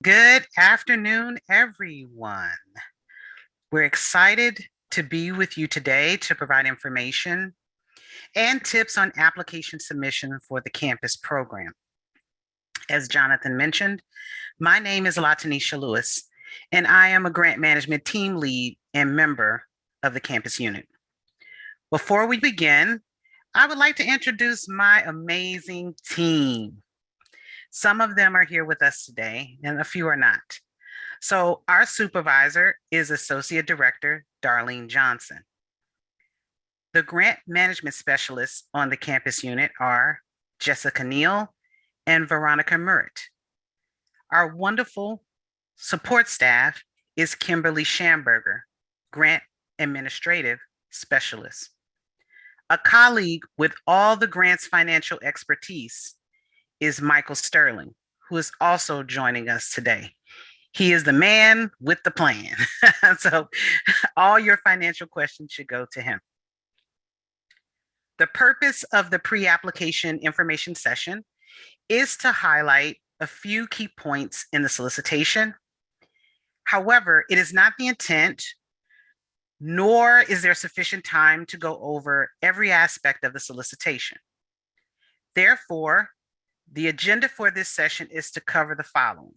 Good afternoon, everyone. We're excited to be with you today to provide information and tips on application submission for the campus program. As Jonathan mentioned, my name is Latanisha Lewis, and I am a grant management team lead and member of the campus unit. Before we begin, I would like to introduce my amazing team. Some of them are here with us today, and a few are not. So our supervisor is Associate Director Darlene Johnson. The grant management specialists on the campus unit are Jessica Neal and Veronica Merritt. Our wonderful support staff is Kimberly Schamberger, Grant Administrative Specialist. A colleague with all the grant's financial expertise is Michael Sterling, who is also joining us today. He is the man with the plan. So all your financial questions should go to him. The purpose of the pre-application information session is to highlight a few key points in the solicitation. However, it is not the intent, nor is there sufficient time to go over every aspect of the solicitation. Therefore, the agenda for this session is to cover the following: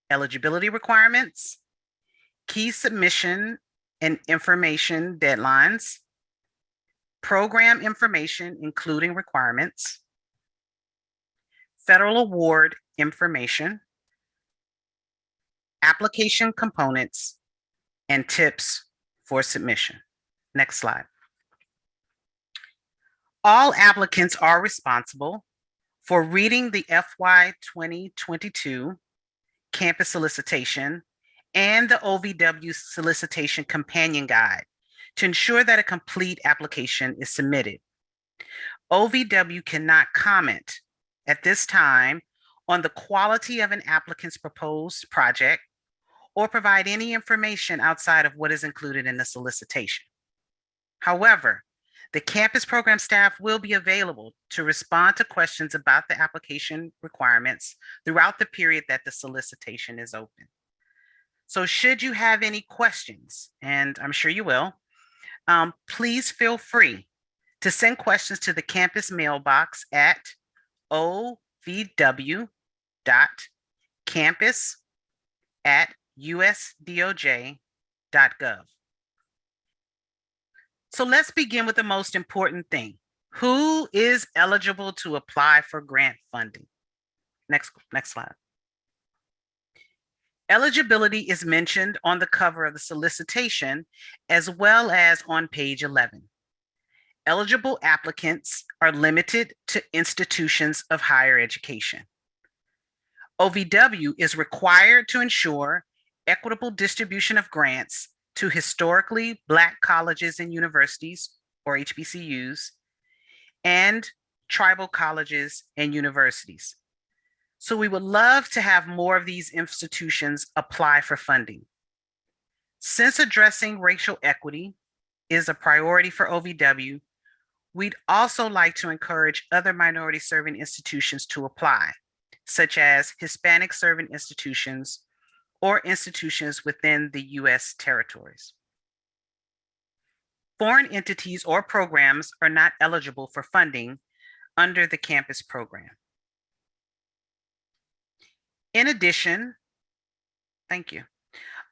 eligibility requirements, key submission and information deadlines, program information, including requirements, federal award information, application components, and tips for submission. Next slide. All applicants are responsible for reading the FY 2022 campus solicitation and the OVW solicitation companion guide to ensure that a complete application is submitted. OVW cannot comment at this time on the quality of an applicant's proposed project or provide any information outside of what is included in the solicitation. However, the campus program staff will be available to respond to questions about the application requirements throughout the period that the solicitation is open. So should you have any questions, and I'm sure you will, please feel free to send questions to the campus mailbox at ovw.campus@usdoj.gov. So let's begin with the most important thing. Who is eligible to apply for grant funding? Next slide. Eligibility is mentioned on the cover of the solicitation as well as on page 11. Eligible applicants are limited to institutions of higher education. OVW is required to ensure equitable distribution of grants to historically Black colleges and universities, or HBCUs, and tribal colleges and universities. So we would love to have more of these institutions apply for funding. Since addressing racial equity is a priority for OVW, we'd also like to encourage other minority serving institutions to apply, such as Hispanic serving institutions or institutions within the U.S. territories. Foreign entities or programs are not eligible for funding under the campus program. In addition, thank you,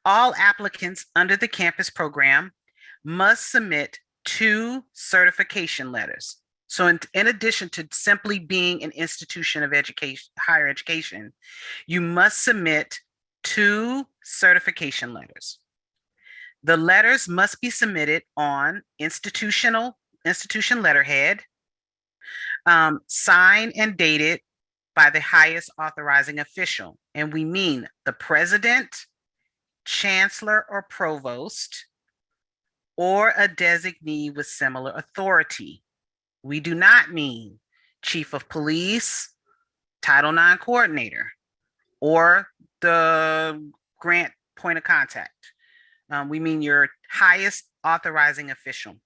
all applicants under the campus program must submit 2 certification letters. So in addition to simply being an institution of education, higher education, you must submit 2 certification letters. The letters must be submitted on institution letterhead, signed and dated by the highest authorizing official. And we mean the president, chancellor, or provost, or a designee with similar authority. We do not mean chief of police, Title IX coordinator, or the grant point of contact. We mean your highest authorizing official.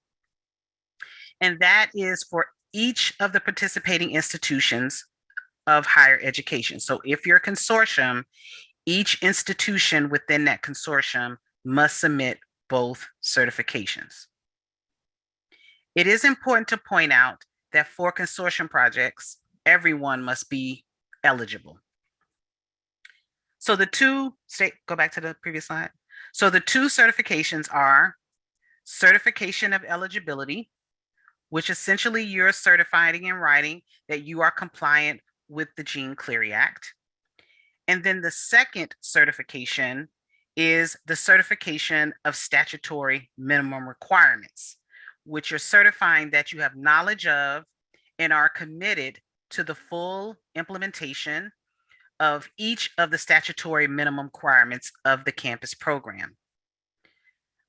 And that is for each of the participating institutions of higher education. So if you're a consortium, Each institution within that consortium must submit both certifications. It is important to point out that for consortium projects, everyone must be eligible. So go back to the previous slide. So the two certifications are certification of eligibility, which essentially you're certifying in writing that you are compliant with the Jean Cleary Act. And then the second certification is the certification of statutory minimum requirements, which you're certifying that you have knowledge of and are committed to the full implementation of each of the statutory minimum requirements of the campus program.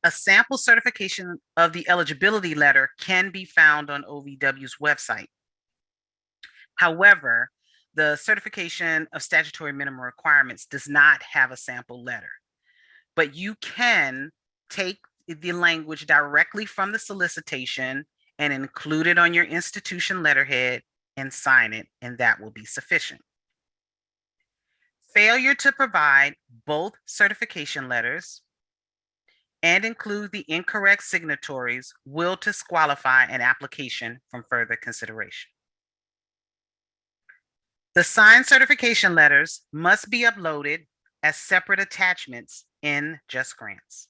A sample certification of the eligibility letter can be found on OVW's website. However, the certification of statutory minimum requirements does not have a sample letter, but you can take the language directly from the solicitation and include it on your institution letterhead and sign it, and that will be sufficient. Failure to provide both certification letters and include the incorrect signatories will disqualify an application from further consideration. The signed certification letters must be uploaded as separate attachments in JustGrants.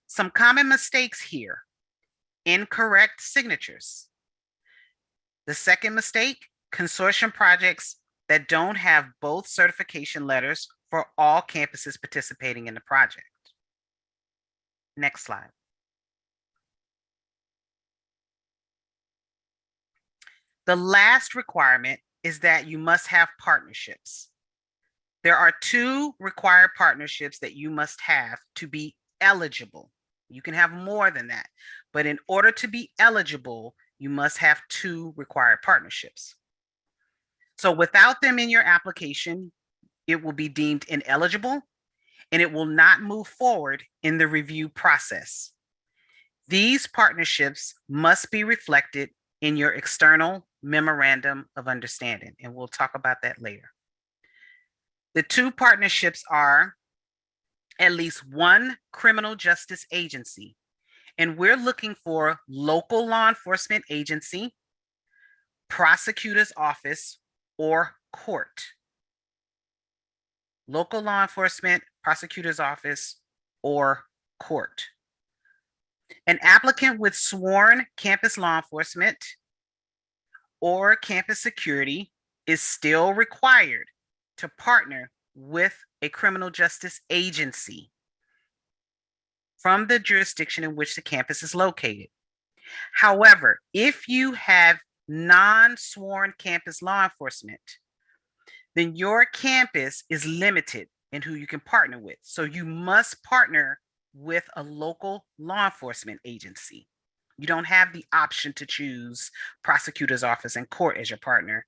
Some common mistakes here: incorrect signatures. The second mistake, consortium projects that don't have both certification letters for all campuses participating in the project. Next slide. The last requirement is that you must have partnerships. There are 2 required partnerships that you must have to be eligible. You can have more than that, but in order to be eligible, you must have 2 required partnerships. So without them in your application, it will be deemed ineligible and it will not move forward in the review process. These partnerships must be reflected in your external memorandum of understanding, and we'll talk about that later. The 2 partnerships are at least one criminal justice agency, and we're looking for local law enforcement agency, prosecutor's office, or court. Local law enforcement, prosecutor's office, or court. An applicant with sworn campus law enforcement or campus security is still required to partner with a criminal justice agency from the jurisdiction in which the campus is located. However, if you have non-sworn campus law enforcement, then your campus is limited in who you can partner with. So you must partner with a local law enforcement agency. You don't have the option to choose prosecutor's office and court as your partner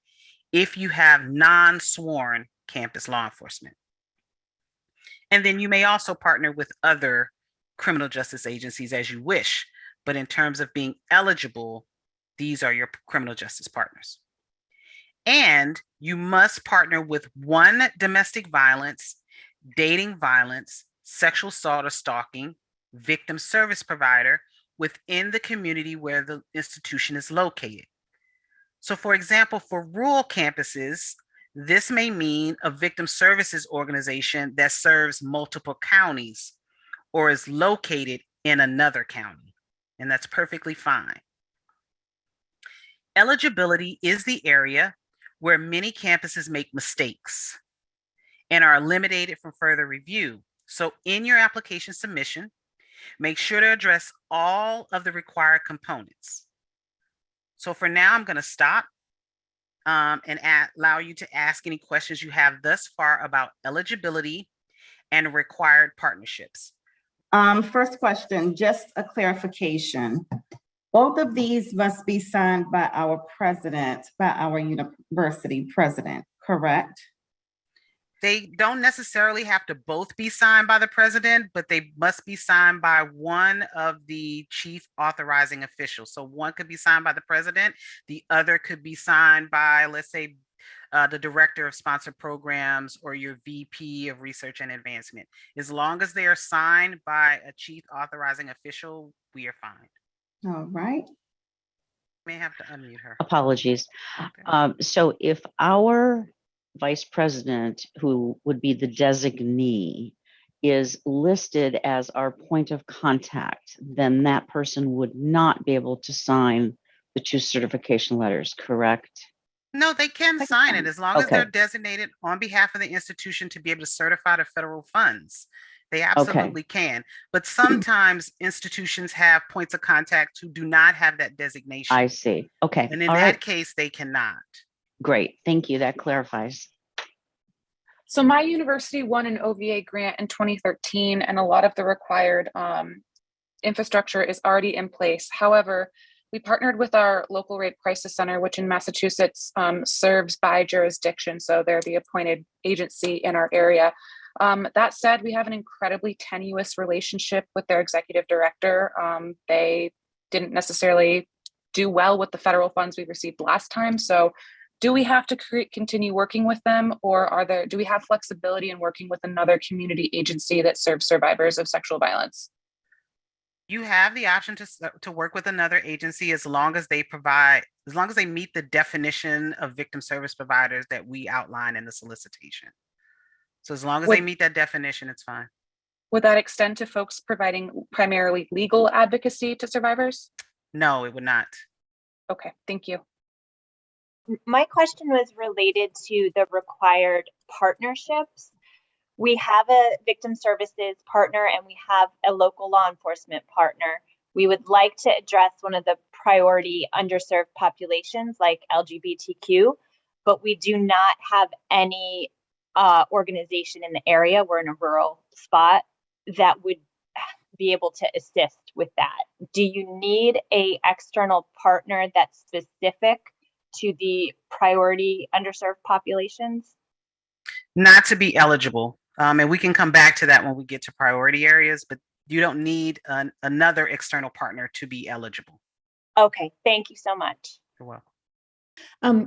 if you have non-sworn campus law enforcement. And then you may also partner with other criminal justice agencies as you wish, but in terms of being eligible, these are your criminal justice partners. And you must partner with one domestic violence, dating violence, sexual assault or stalking victim service provider within the community where the institution is located. So for example, for rural campuses, this may mean a victim services organization that serves multiple counties or is located in another county, and that's perfectly fine. Eligibility is the area where many campuses make mistakes and are eliminated from further review. So in your application submission, make sure to address all of the required components. So for now, I'm going to stop and allow you to ask any questions you have thus far about eligibility and required partnerships. First question, just a clarification. Both of these must be signed by our president, by our university president, correct? They don't necessarily have to both be signed by the president, but they must be signed by one of the chief authorizing officials. So one could be signed by the president, the other could be signed by, let's say, the director of sponsored programs, or your VP of research and advancement. As long as they are signed by a chief authorizing official, we are fine. All right. May have to unmute her. Apologies. Okay. So if our vice president, who would be the designee, is listed as our point of contact, then that person would not be able to sign the 2 certification letters, correct? No, they can sign it as long as Okay. they're designated on behalf of the institution to be able to certify the federal funds. They absolutely can. But sometimes institutions have points of contact who do not have that designation. I see. Okay. And in All that right. case, they cannot. Great. Thank you. That clarifies. So my university won an OVA grant in 2013, and a lot of the required infrastructure is already in place. However, we partnered with our local rate crisis center, which in Massachusetts serves by jurisdiction. So they're the appointed agency in our area. That said, we have an incredibly tenuous relationship with their executive director. They didn't necessarily do well with the federal funds we received last time. So do we have to continue working with them, or do we have flexibility in working with another community agency that serves survivors of sexual violence? You have the option to work with another agency as long as they meet the definition of victim service providers that we outline in the solicitation. So as long as they meet that definition, it's fine. Would that extend to folks providing primarily legal advocacy to survivors? No, it would not. Okay, thank you. My question was related to the required partnerships. We have a victim services partner and we have a local law enforcement partner. We would like to address one of the priority underserved populations like LGBTQ, but we do not have any organization in the area. We're in a rural spot that would be able to assist with that. Do you need an external partner that's specific to the priority underserved populations? Not to be eligible. And we can come back to that when we get to priority areas, but you don't need another external partner to be eligible. Okay, thank you so much. You're welcome.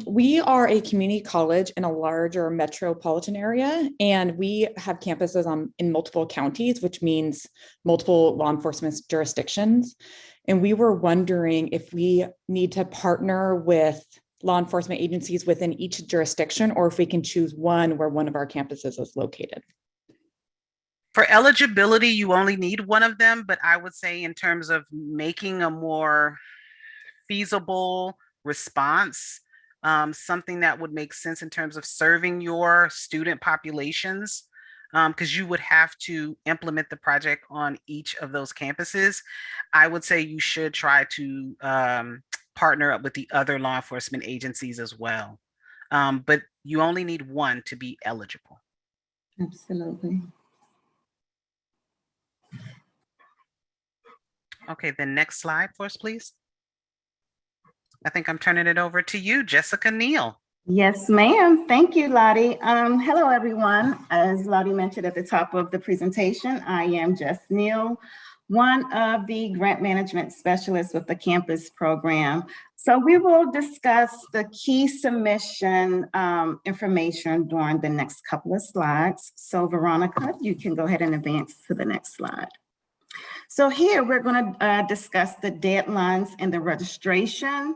We are a community college in a larger metropolitan area, and we have campuses in multiple counties, which means multiple law enforcement jurisdictions. And we were wondering if we need to partner with law enforcement agencies within each jurisdiction, or if we can choose one where one of our campuses is located. For eligibility, you only need one of them, but I would say in terms of making a more feasible response, something that would make sense in terms of serving your student populations, because you would have to implement the project on each of those campuses. I would say you should try to partner up with the other law enforcement agencies as well. But you only need one to be eligible. Absolutely. Okay, the next slide for us, please. I think I'm turning it over to you, Jessica Neal. Yes, ma'am. Thank you, Lottie. Hello, everyone. As Lottie mentioned at the top of the presentation, I am Jess Neal, one of the grant management specialists with the campus program. So we will discuss the key submission information during the next couple of slides. So Veronica, you can go ahead and advance to the next slide. So here we're going to discuss the deadlines and the registration.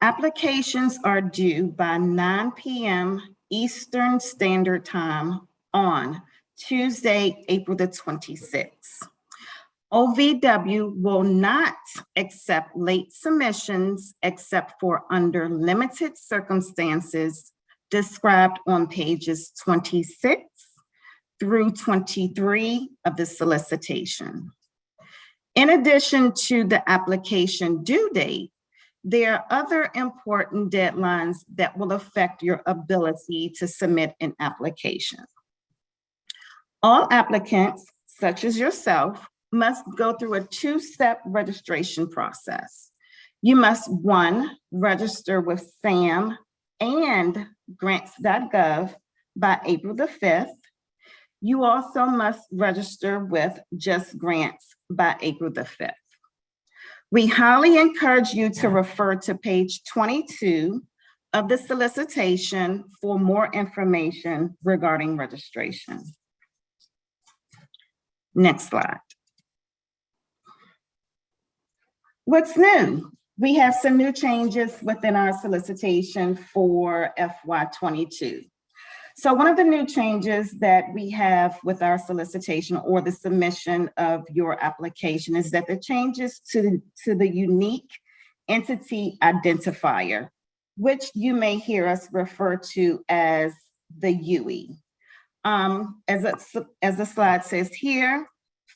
Applications are due by 9 p.m. Eastern Standard Time on Tuesday, April the 26th. OVW will not accept late submissions except for under limited circumstances described on pages 26 through 23 of the solicitation. In addition to the application due date, there are other important deadlines that will affect your ability to submit an application. All applicants, such as yourself, must go through a two-step registration process. You must, one, register with SAM and grants.gov by April the 5th. You also must register with Just Grants by April the 5th. We highly encourage you to refer to page 22 of the solicitation for more information regarding registration. Next slide. What's new? We have some new changes within our solicitation for FY22. So one of the new changes that we have with our solicitation or the submission of your application is that the changes to the unique entity identifier, which you may hear us refer to as the UE. As the slide says here,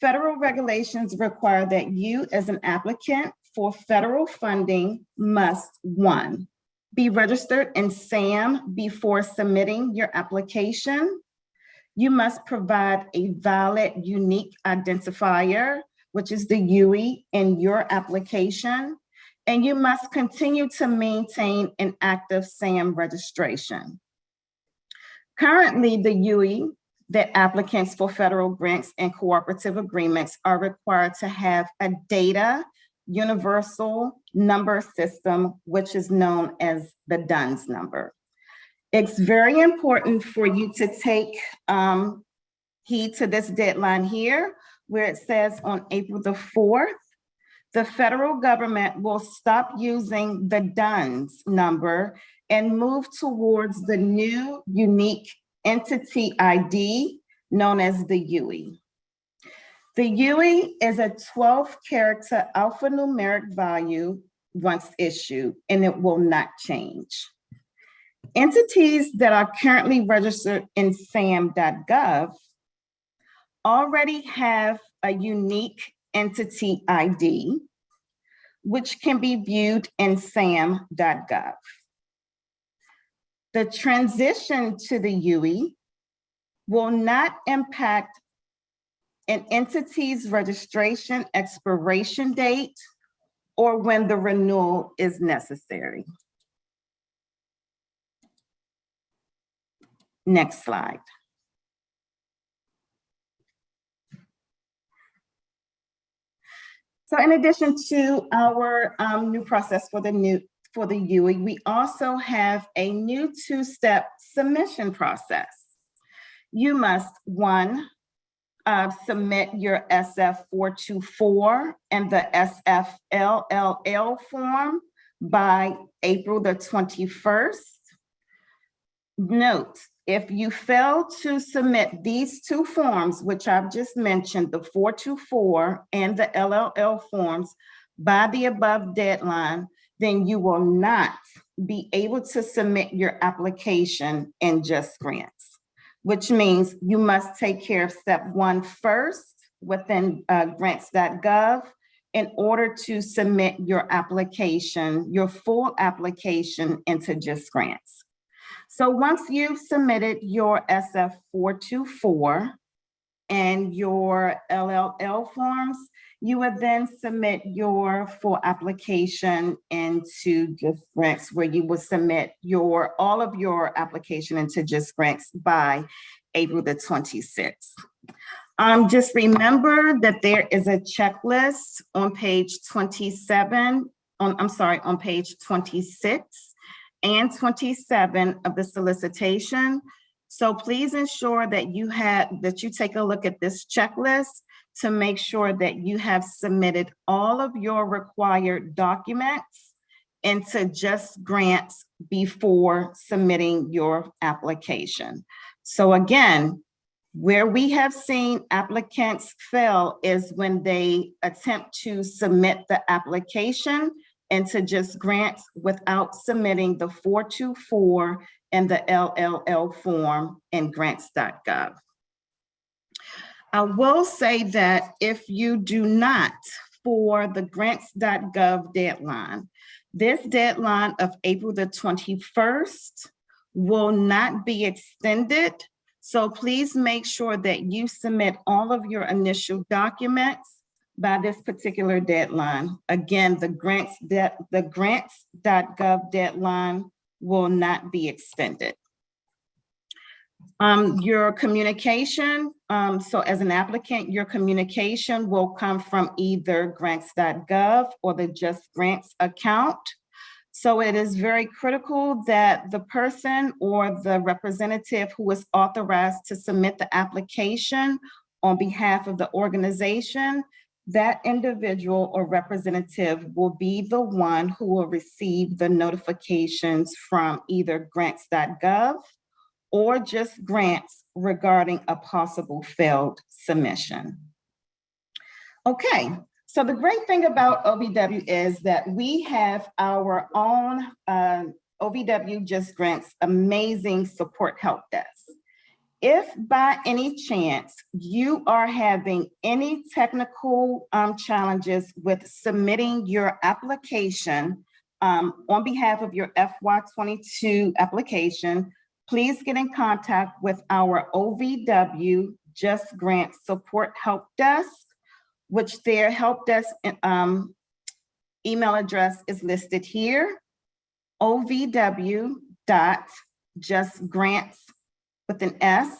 federal regulations require that you as an applicant for federal funding must, 1, be registered in SAM before submitting your application. You must provide a valid unique identifier, which is the UE, in your application. And you must continue to maintain an active SAM registration. Currently, the UE that applicants for federal grants and cooperative agreements are required to have a data universal number system, which is known as the DUNS number. It's very important for you to take heed to this deadline here, where it says on April the 4th, the federal government will stop using the DUNS number and move towards the new unique entity ID known as the UE. The UE is a 12-character alphanumeric value once issued, and it will not change. Entities that are currently registered in SAM.gov already have a unique entity ID, which can be viewed in SAM.gov. The transition to the UE will not impact an entity's registration expiration date or when the renewal is necessary. Next slide. So in addition to our new process for the UE, we also have a new 2-step submission process. You must, 1, submit your SF424 and the SFLLL form by April the 21st. Note, if you fail to submit these 2 forms, which I've just mentioned, the 424 and the LLL forms, by the above deadline, then you will not be able to submit your application in Just Grants, which means you must take care of step 1 first within grants.gov in order to submit your application, your full application into Just Grants. So once you've submitted your SF424 and your LLL forms, you would then submit your full application into Just Grants, where you will submit all of your application into Just Grants by April the 26th. Just remember that there is a checklist on page 27, on page 26 and 27 of the solicitation. So please ensure that you take a look at this checklist to make sure that you have submitted all of your required documents into Just Grants before submitting your application. So again, where we have seen applicants fail is when they attempt to submit the application into Just Grants without submitting the 424 and the LLL form in grants.gov. I will say that if you do not, for the grants.gov deadline, this deadline of April the 21st will not be extended. So please make sure that you submit all of your initial documents by this particular deadline. Again, the grants.gov deadline will not be extended. Your communication, so as an applicant, your communication will come from either grants.gov or the Just Grants account. So it is very critical that the person or the representative who is authorized to submit the application on behalf of the organization, that individual or representative will be the one who will receive the notifications from either grants.gov or just grants regarding a possible failed submission. Okay, so the great thing about OVW is that we have our own OVW Just Grants amazing support help desk. If by any chance you are having any technical challenges with submitting your application on behalf of your FY22 application, please get in contact with our OVW Just Grant Support Help Desk, which their help desk email address is listed here, ovw.justgrants with an S,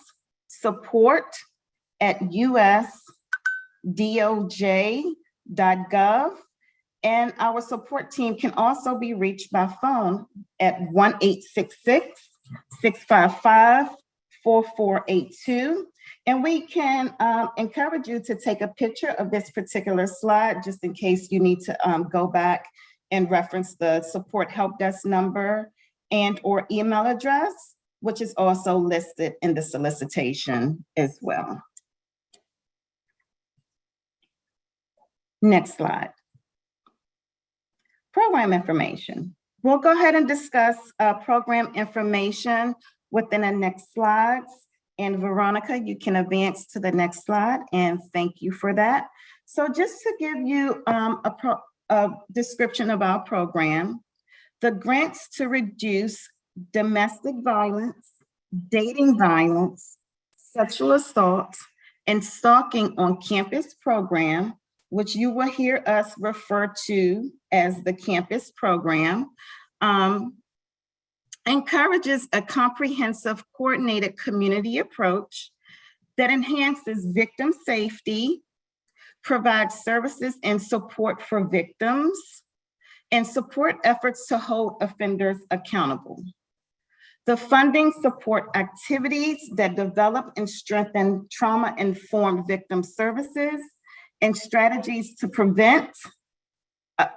support@usdoj.gov. And our support team can also be reached by phone at 1-866-655-4482. And we can encourage you to take a picture of this particular slide just in case you need to go back and reference the support help desk number and or email address, which is also listed in the solicitation as well. Next slide. Program information. We'll go ahead and discuss program information within the next slides. And Veronica, you can advance to the next slide, and thank you for that. So just to give you a description of our program, the grants to reduce domestic violence, dating violence, sexual assault, and stalking on campus program, which you will hear us refer to as the campus program, encourages a comprehensive, coordinated community approach that enhances victim safety, provides services and support for victims, and support efforts to hold offenders accountable. The funding support activities that develop and strengthen trauma-informed victim services and strategies to prevent,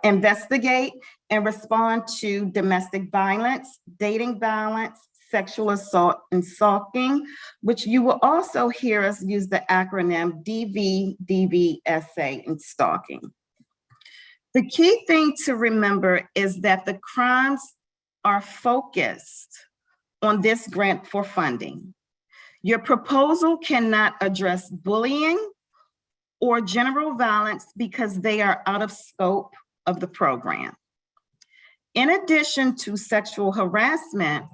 investigate, and respond to domestic violence, dating violence, sexual assault, and stalking, which you will also hear us use the acronym DVDVSA in stalking. The key thing to remember is that the crimes are focused on this grant for funding. Your proposal cannot address bullying or general violence because they are out of scope of the program. In addition to sexual harassment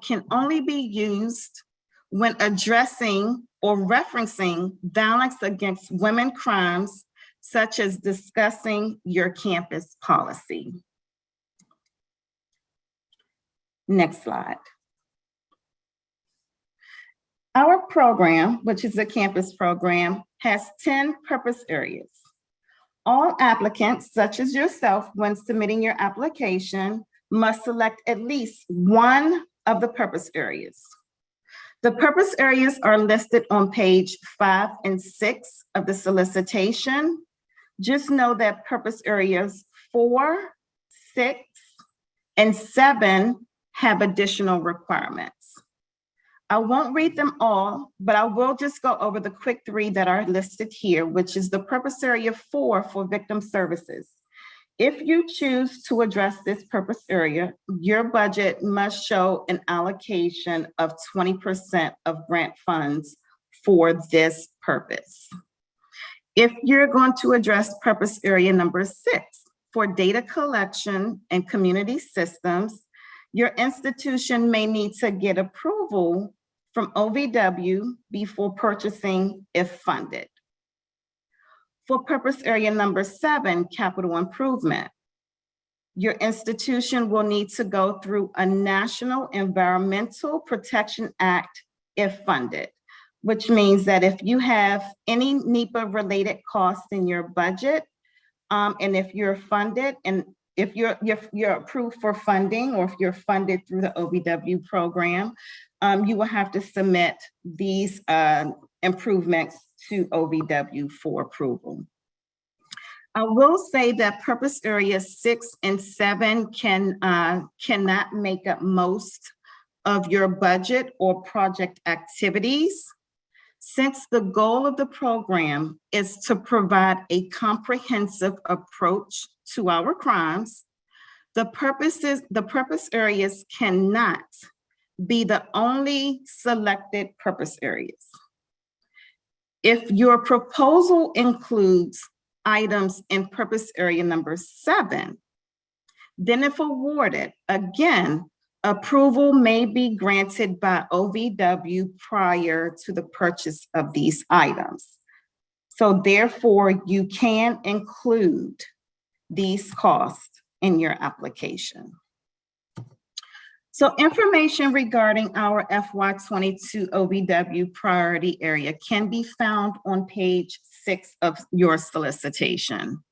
can only be used when addressing or referencing violence against women crimes, such as discussing your campus policy. Next slide. Our program, which is a campus program, has 10 purpose areas. All applicants, such as yourself, when submitting your application, must select at least one of the purpose areas. The purpose areas are listed on page 5 and 6 of the solicitation. Just know that purpose areas 4, 6, and 7 have additional requirements. I won't read them all, but I will just go over the quick 3 that are listed here, which is the purpose area 4 for victim services. If you choose to address this purpose area, your budget must show an allocation of 20% of grant funds for this purpose. If you're going to address purpose area number 6 for data collection and community systems, your institution may need to get approval from OVW before purchasing if funded. For purpose area number 7, capital improvement, your institution will need to go through a National Environmental Protection Act if funded, which means that if you have any NEPA related costs in your budget, and if you're funded and if you're approved for funding, or if you're funded through the OVW program, you will have to submit these improvements to OVW for approval. I will say that purpose areas 6 and 7 cannot make up most of your budget or project activities. Since the goal of the program is to provide a comprehensive approach to our crimes, the purpose areas cannot be the only selected purpose areas. If your proposal includes items in purpose area number 7, then if awarded, again, approval may be granted by OVW prior to the purchase of these items. So therefore, you can include these costs in your application. So information regarding our FY22 OVW priority area can be found on page 6 of your solicitation.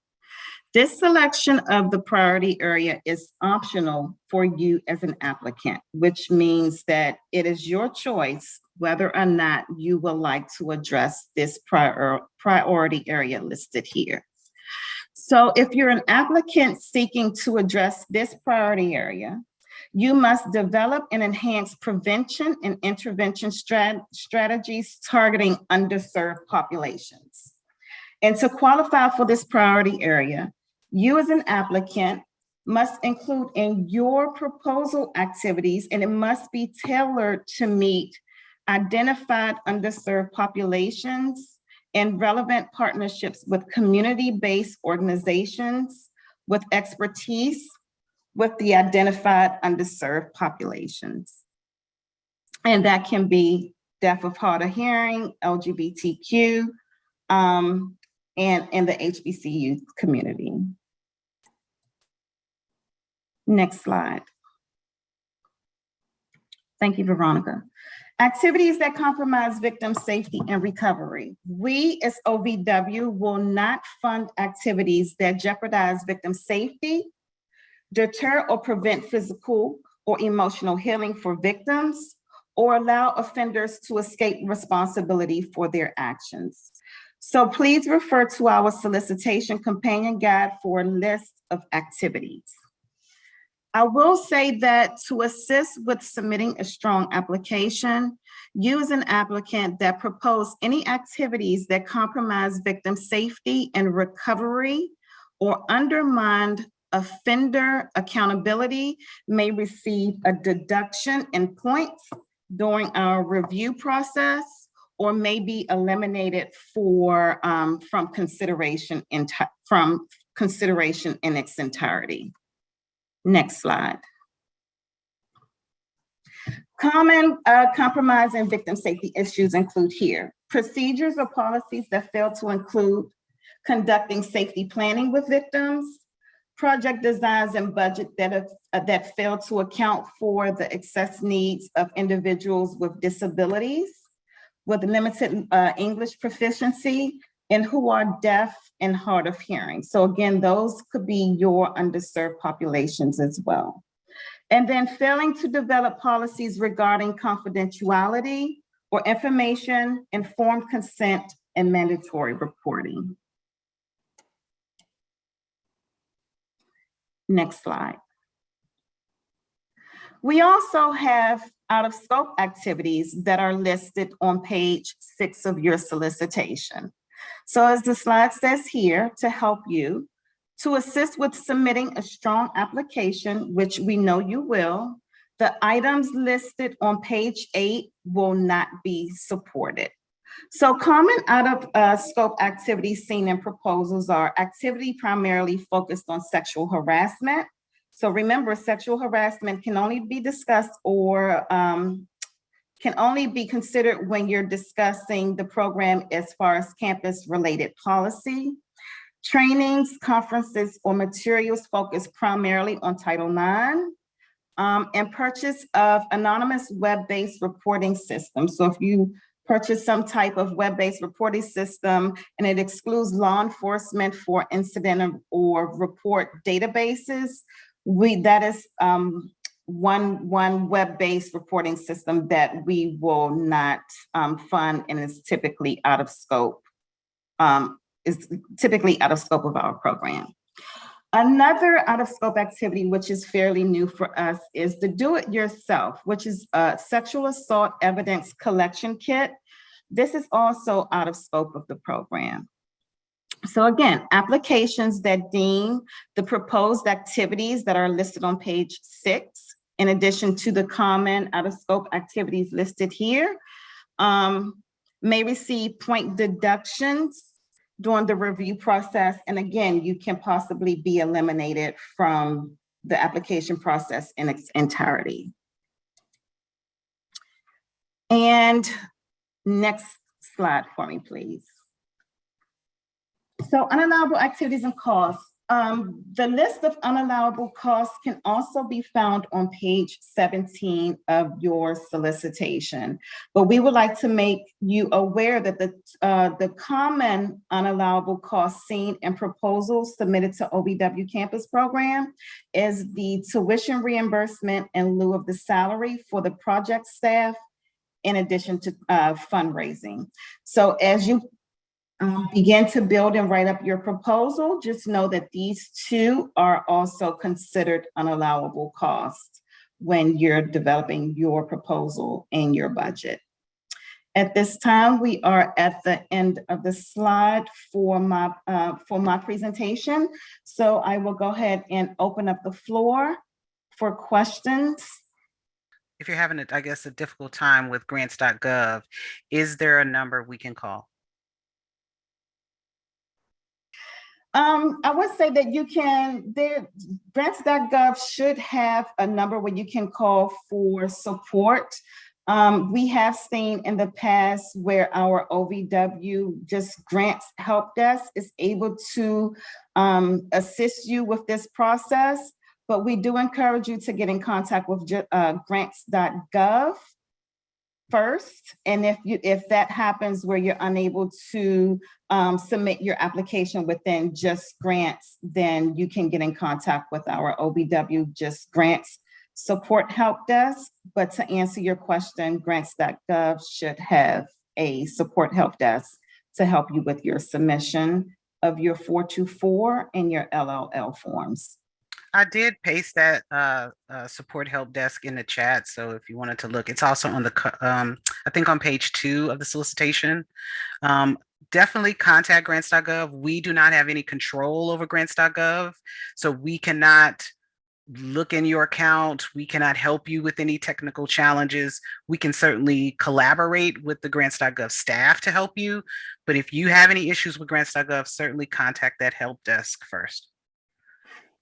This selection of the priority area is optional for you as an applicant, which means that it is your choice whether or not you would like to address this priority area listed here. So if you're an applicant seeking to address this priority area, you must develop and enhance prevention and intervention strategies targeting underserved populations. And to qualify for this priority area, you as an applicant must include in your proposal activities, and it must be tailored to meet identified underserved populations and relevant partnerships with community-based organizations with expertise with the identified underserved populations. And that can be deaf of hard of hearing, LGBTQ, and the HBCU community. Next slide. Thank you, Veronica. Activities that compromise victim safety and recovery. We as OVW will not fund activities that jeopardize victim safety, deter or prevent physical or emotional healing for victims, or allow offenders to escape responsibility for their actions. So please refer to our solicitation companion guide for a list of activities. I will say that to assist with submitting a strong application, you as an applicant that propose any activities that compromise victim safety and recovery or undermine offender accountability may receive a deduction in points during our review process, or may be eliminated from consideration in its entirety. Next slide. Common compromise and victim safety issues include here: procedures or policies that fail to include conducting safety planning with victims, project designs and budget that fail to account for the excess needs of individuals with disabilities, with limited English proficiency, and who are deaf and hard of hearing. So again, those could be your underserved populations as well. And then failing to develop policies regarding confidentiality or information, informed consent, and mandatory reporting. Next slide. We also have out of scope activities that are listed on page 6 of your solicitation. So as the slide says here, to help you, to assist with submitting a strong application, which we know you will, the items listed on page 8 will not be supported. So common out of scope activities seen in proposals are activity primarily focused on sexual harassment. So remember, sexual harassment can only be discussed or can only be considered when you're discussing the program as far as campus-related policy. Trainings, conferences, or materials focused primarily on Title IX, and purchase of anonymous web-based reporting systems. So if you purchase some type of web-based reporting system, and it excludes law enforcement for incident or report databases. That is one web-based reporting system that we will not fund, and is typically out of scope. Is typically out of scope of our program. Another out of scope activity, which is fairly new for us, is the Do It Yourself, which is a sexual assault evidence collection kit. This is also out of scope of the program. So again, applications that deem the proposed activities that are listed on page 6, in addition to the common out of scope activities listed here, may receive point deductions during the review process. And again, you can possibly be eliminated from the application process in its entirety. And next slide for me, please. So unallowable activities and costs. The list of unallowable costs can also be found on page 17 of your solicitation. But we would like to make you aware that the common unallowable costs seen in proposals submitted to OVW campus program is the tuition reimbursement in lieu of the salary for the project staff, in addition to fundraising. So as you begin to build and write up your proposal, just know that these two are also considered unallowable costs when you're developing your proposal and your budget. At this time, we are at the end of the slide for my presentation. So I will go ahead and open up the floor for questions. If you're having, I guess, a difficult time with grants.gov, is there a number we can call? I would say that you can, grants.gov should have a number where you can call for support. We have seen in the past where our OVW just grants help desk is able to assist you with this process, but we do encourage you to get in contact with grants.gov first. And if that happens where you're unable to submit your application within Just Grants, then you can get in contact with our OVW Just Grants support help desk. But to answer your question, grants.gov should have a support help desk to help you with your submission of your 424 and your LLL forms. I did paste that support help desk in the chat. So if you wanted to look, it's also on the, I think on page 2 of the solicitation. Definitely contact grants.gov. We do not have any control over grants.gov. So we cannot look in your account. We cannot help you with any technical challenges. We can certainly collaborate with the grants.gov staff to help you. But if you have any issues with grants.gov, certainly contact that help desk first.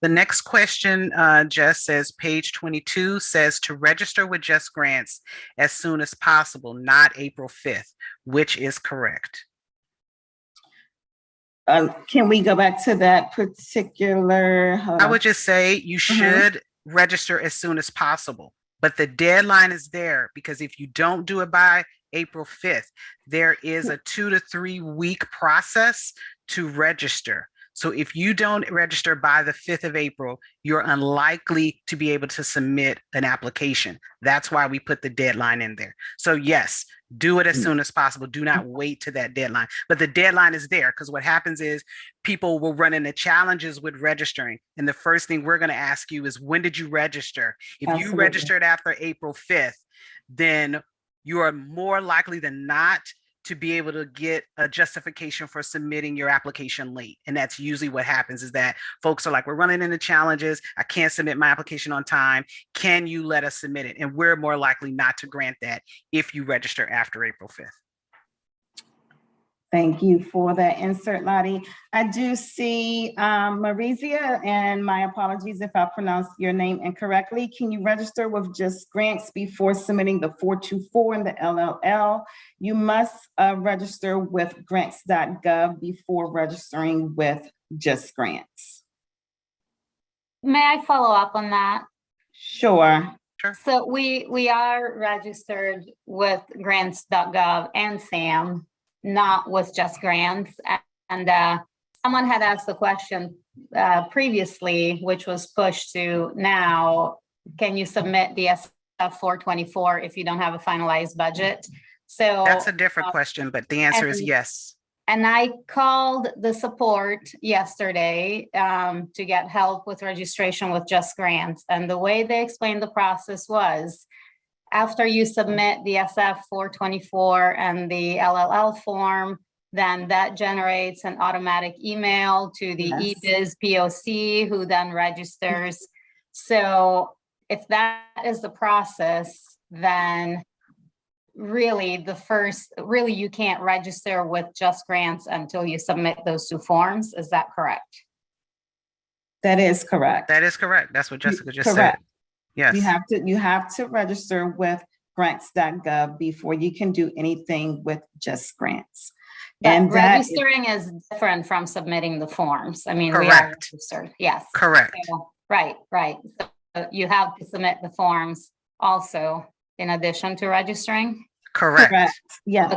The next question just says, page 22 says to register with Just Grants as soon as possible, not April 5th, which is correct? Can we go back to that particular? I would just say you should register as soon as possible, but the deadline is there because if you don't do it by April 5th, there is a 2 to 3 week process to register. So if you don't register by the 5th of April, you're unlikely to be able to submit an application. That's why we put the deadline in there. So yes, do it as soon as possible. Do not wait to that deadline. But the deadline is there because what happens is people will run into challenges with registering. And the first thing we're going to ask you is, when did you register? If you registered after April 5th, then you are more likely than not to be able to get a justification for submitting your application late. And that's usually what happens, is that folks are like, we're running into challenges. I can't submit my application on time. Can you let us submit it? And we're more likely not to grant that if you register after April 5th. Thank you for that insert, Lottie. I do see Marizia, and my apologies if I pronounced your name incorrectly. Can you register with Just Grants before submitting the 424 and the LLL? You must register with grants.gov before registering with Just Grants. May I follow up on that? Sure. Sure. So we are registered with grants.gov and SAM, not with just grants. And someone had asked the question previously, which was pushed to now, can you submit the SF 424 if you don't have a finalized budget? So That's a different question, but the answer is yes. And I called the support yesterday to get help with registration with Just Grants. And the way they explained the process was, after you submit the SF 424 and the LLL form, then that generates an automatic email to the Yes. eBiz POC, who then registers. So if that is the process, then really you can't register with Just Grants until you submit those two forms. Is that correct? That is correct. That is correct. That's what Jessica just Correct. said. Yes. You have to register with grants.gov before you can do anything with Just Grants. But And that is registering is different from submitting the forms. I mean, we are Correct. registered. Yes. Correct. So, right. So you have to submit the forms also in addition to registering. Correct. Yes.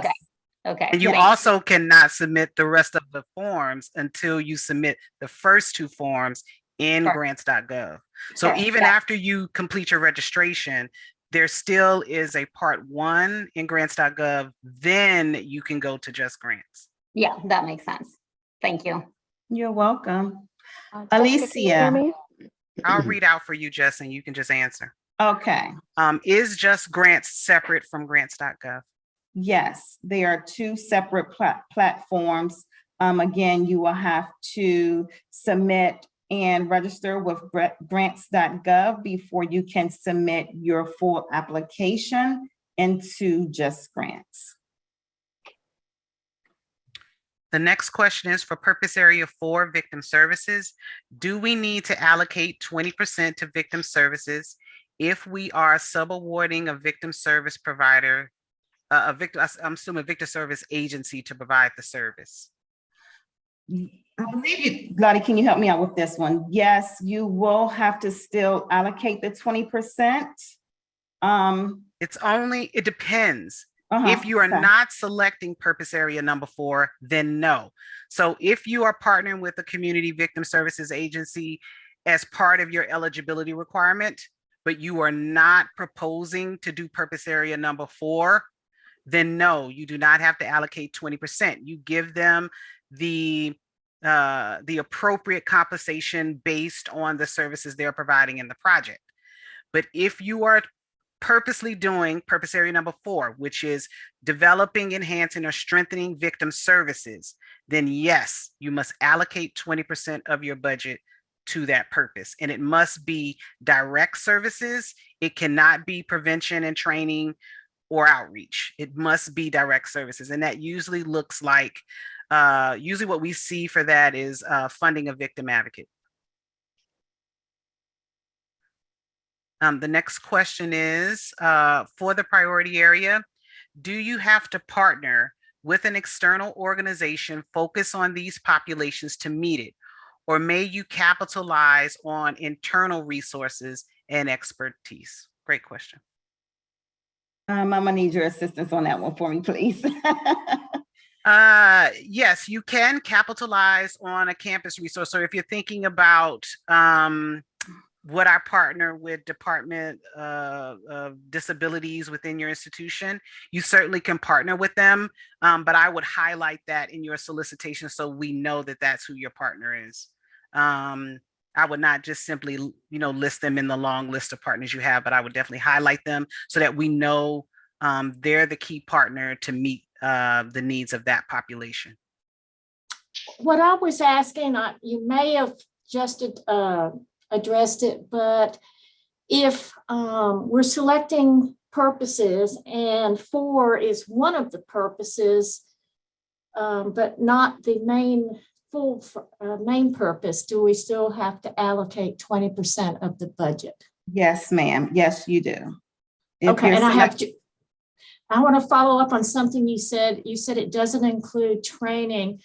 Okay. And you Thanks. also cannot submit the rest of the forms until you submit the first two forms in Sure. grants.gov. So Sure. even Yeah. after you complete your registration, there still is a part 1 in grants.gov. Then you can go to Just Grants. Yeah, that makes sense. Thank you. You're welcome. Jessica, can you hear Alicia. me? I'll read out for you, Jess, and you can just answer. Okay. Is Just Grants separate from grants.gov? Yes, they are two separate platforms. Again, you will have to submit and register with grants.gov before you can submit your full application into Just Grants. The next question is for Purpose Area 4 Victim Services. Do we need to allocate 20% to victim services if we are subawarding a victim service provider, I'm assuming a victim service agency to provide the service? I believe you, Lottie, can you help me out with this one? Yes, you will have to still allocate the 20%. It depends. If you are not selecting Purpose Area number 4, then no. So if you are partnering with a community victim services agency as part of your eligibility requirement, but you are not proposing to do Purpose Area number 4, then no, you do not have to allocate 20%. You give them the appropriate compensation based on the services they're providing in the project. But if you are purposely doing Purpose Area number 4, which is developing, enhancing, or strengthening victim services, then yes, you must allocate 20% of your budget to that purpose. And it must be direct services. It cannot be prevention and training or outreach. It must be direct services. And that usually looks like, usually what we see for that is funding a victim advocate. The next question is, for the priority area, do you have to partner with an external organization focused on these populations to meet it? Or may you capitalize on internal resources and expertise? Great question. I'm gonna need your assistance on that one for me, please. Yes, you can capitalize on a campus resource. So if you're thinking about would I partner with Department of Disabilities within your institution, you certainly can partner with them, but I would highlight that in your solicitation so we know that that's who your partner is. I would not just simply, list them in the long list of partners you have, but I would definitely highlight them so that we know they're the key partner to meet the needs of that population. What I was asking, you may have just addressed it, but if we're selecting purposes and 4 is one of the purposes, but not the main purpose, do we still have to allocate 20% of the budget? Yes, ma'am. Yes, you do. Okay, and I want to follow up on something you said. You said it doesn't include training.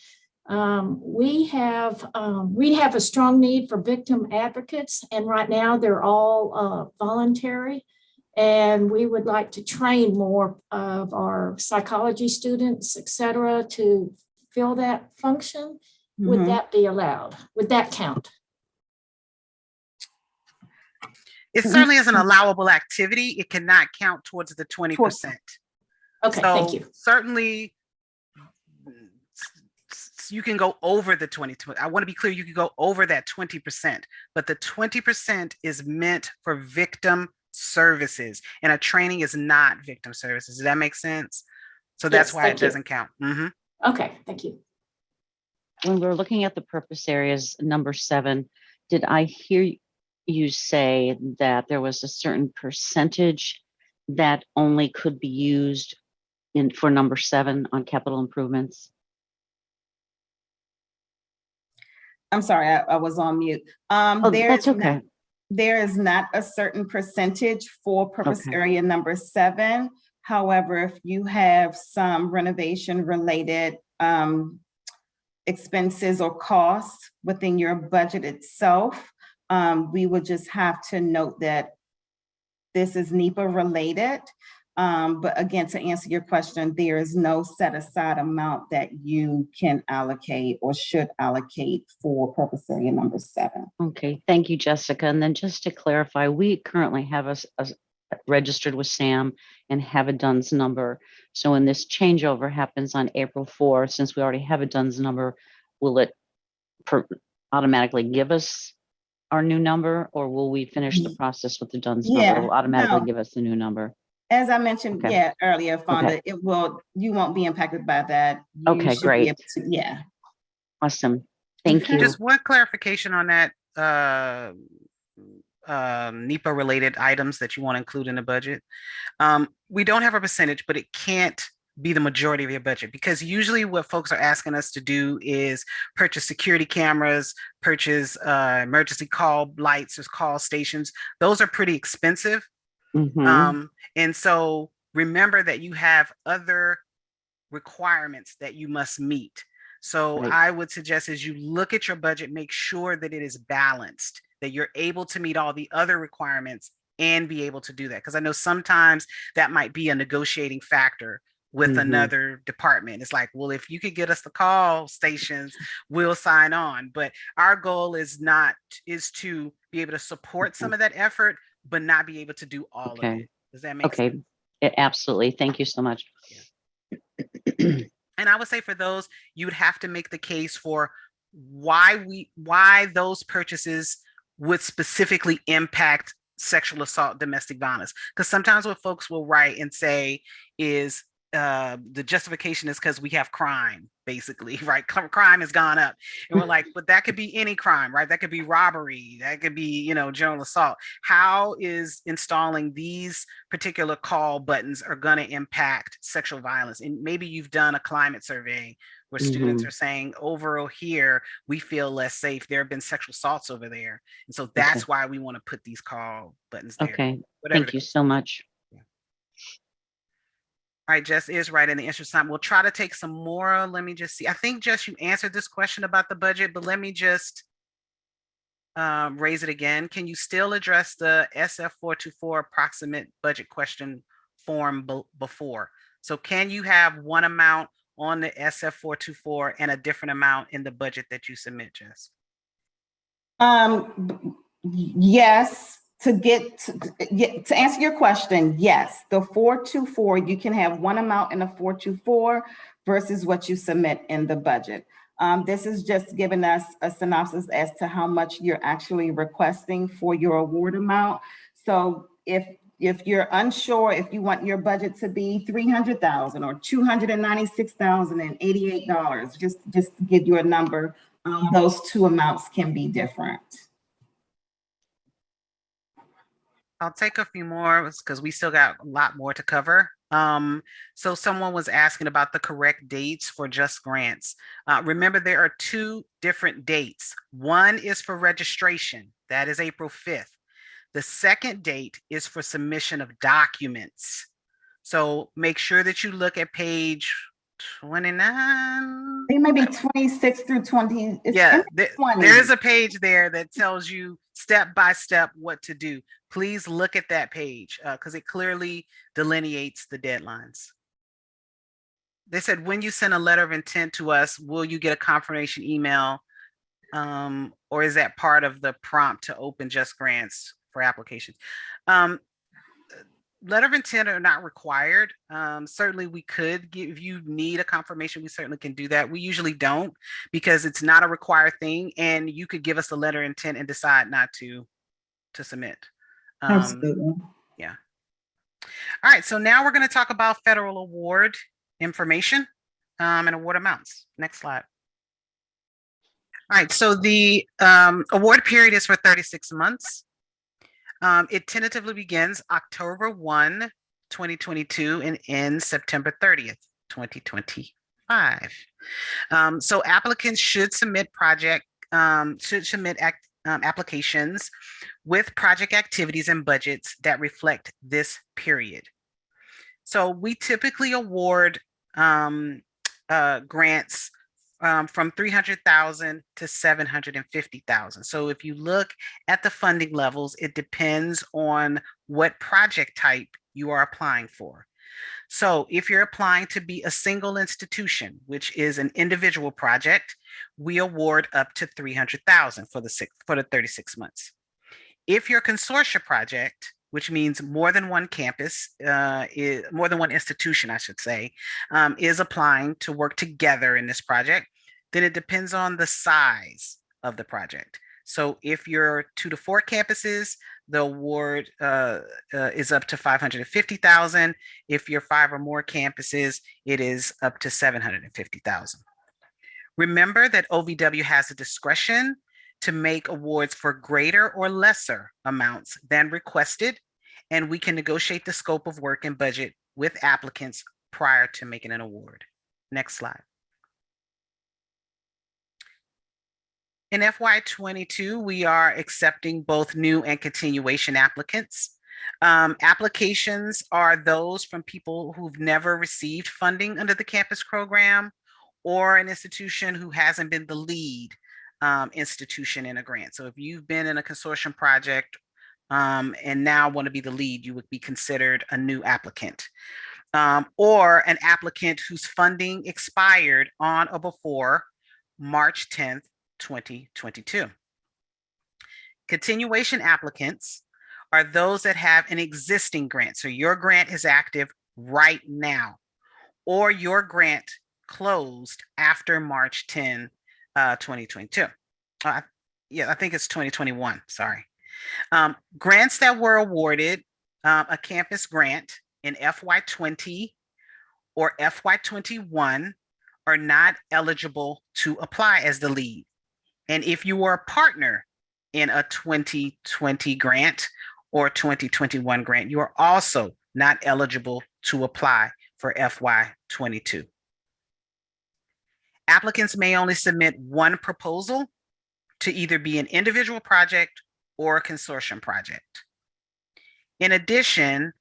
We have a strong need for victim advocates, and right now they're all voluntary. And we would like to train more of our psychology students, et cetera, to fill that function. Would Mhm. that be allowed? Would that count? It certainly is an allowable activity. It cannot count towards the 20%. Okay, thank you. Certainly you can go over the 20. I want to be clear, you can go over that 20%, but the 20% is meant for victim services, and a training is not victim services. Does that make sense? So that's Yes, why thank it you. doesn't count. Mhm. Okay, thank you. When we're looking at the purpose areas, number 7, did I hear you say that there was a certain percentage that only could be used for number 7 on capital improvements? I'm sorry, I was on mute. That's okay. There is not a certain percentage for purpose Okay. area number 7. However, if you have some renovation related expenses or costs within your budget itself, we would just have to note that this is NEPA related. But again, to answer your question, there is no set aside amount that you can allocate or should allocate for purpose area number 7. Okay, thank you, Jessica. And then just to clarify, we currently have a registered with SAM and have a DUNS number. So when this changeover happens on April 4th, since we already have a DUNS number, will it automatically give us our new number, or will we finish the process with the DUNS number? Yeah, It'll automatically no. give us the new number. As I mentioned, Okay. earlier, Fonda, Okay. you won't be impacted by that. You Okay, should be great. able to, yeah. Awesome. Thank Okay. you. Just one clarification on that NEPA related items that you want to include in the budget. We don't have a percentage, but it can't be the majority of your budget, because usually what folks are asking us to do is purchase security cameras, purchase emergency call lights or call stations. Those are pretty expensive. Mhm. And so remember that you have other requirements that you must meet. So Right. I would suggest, as you look at your budget, make sure that it is balanced, that you're able to meet all the other requirements and be able to do that. Because I know sometimes that might be a negotiating factor with Mhm. another department. It's like, well, if you could get us the call stations, we'll sign on. But our goal is to be able to support some of that effort, but not be able to do all of Okay. it. Does that make Okay. sense? Absolutely. Thank you so much. And I would say for those, you would have to make the case for why those purchases would specifically impact sexual assault, domestic violence. Because sometimes what folks will write and say is the justification is because we have crime, basically, right? Crime has gone up. And we're like, but that could be any crime, right? That could be robbery. That could be, general assault. How is installing these particular call buttons are going to impact sexual violence? And maybe you've done a climate survey where students Mhm. are saying, over here, we feel less safe. There have been sexual assaults over there. And so that's why we want to put these call buttons there. Okay. Whatever Thank you so much. All right, Jess is right. In the interest of time, we'll try to take some more. Let me just see. I think, Jess, you answered this question about the budget, but let me just raise it again. Can you still address the SF424 approximate budget question form before? So can you have one amount on the SF424 and a different amount in the budget that you submit, Jess? Yes, to answer your question, yes, the 424, you can have one amount in the 424 versus what you submit in the budget. This is just giving us a synopsis as to how much you're actually requesting for your award amount. So if you're unsure if you want your budget to be $300,000 or $296,088, just to give you a number, those two amounts can be different. I'll take a few more because we still got a lot more to cover. So someone was asking about the correct dates for Just Grants. Remember, there are 2 different dates. One is for registration. That is April 5th. The second date is for submission of documents. So make sure that you look at page 29. They may be 26 through 20. It's Yeah, in the 20s. there's a page there that tells you step by step what to do. Please look at that page because it clearly delineates the deadlines. They said, when you send a letter of intent to us, will you get a confirmation email? Or is that part of the prompt to open Just Grants for applications? Letter of intent are not required. Certainly we could give, if you need a confirmation, we certainly can do that. We usually don't because it's not a required thing, and you could give us a letter of intent and decide not to submit. Absolutely. Yeah. All right, so now we're going to talk about federal award information and award amounts. Next slide. All right, so the award period is for 36 months. It tentatively begins October 1, 2022 and ends September 30th, 2025. So applicants should submit applications with project activities and budgets that reflect this period. So we typically award grants from 300,000 to 750,000. So if you look at the funding levels, it depends on what project type you are applying for. So if you're applying to be a single institution, which is an individual project, we award up to 300,000 for the 36 months. If you're a consortia project, which means more than one campus, more than one institution, I should say, is applying to work together in this project, then it depends on the size of the project. So if you're 2 to 4 campuses, the award is up to 550,000. If you're 5 or more campuses, it is up to 750,000. Remember that OVW has the discretion to make awards for greater or lesser amounts than requested, and we can negotiate the scope of work and budget with applicants prior to making an award. Next slide. In FY22, we are accepting both new and continuation applicants. Applications are those from people who've never received funding under the campus program or an institution who hasn't been the lead institution in a grant. So if you've been in a consortium project and now want to be the lead, you would be considered a new applicant. Or an applicant whose funding expired on or before March 10th, 2022. Continuation applicants are those that have an existing grant. So your grant is active right now, or your grant closed after March 10, 2022. Yeah, I think it's 2021, sorry. Grants that were awarded a campus grant in FY20 or FY21 are not eligible to apply as the lead. And if you were a partner in a 2020 grant or 2021 grant, you are also not eligible to apply for FY22. Applicants may only submit one proposal to either be an individual project or a consortium project. In addition,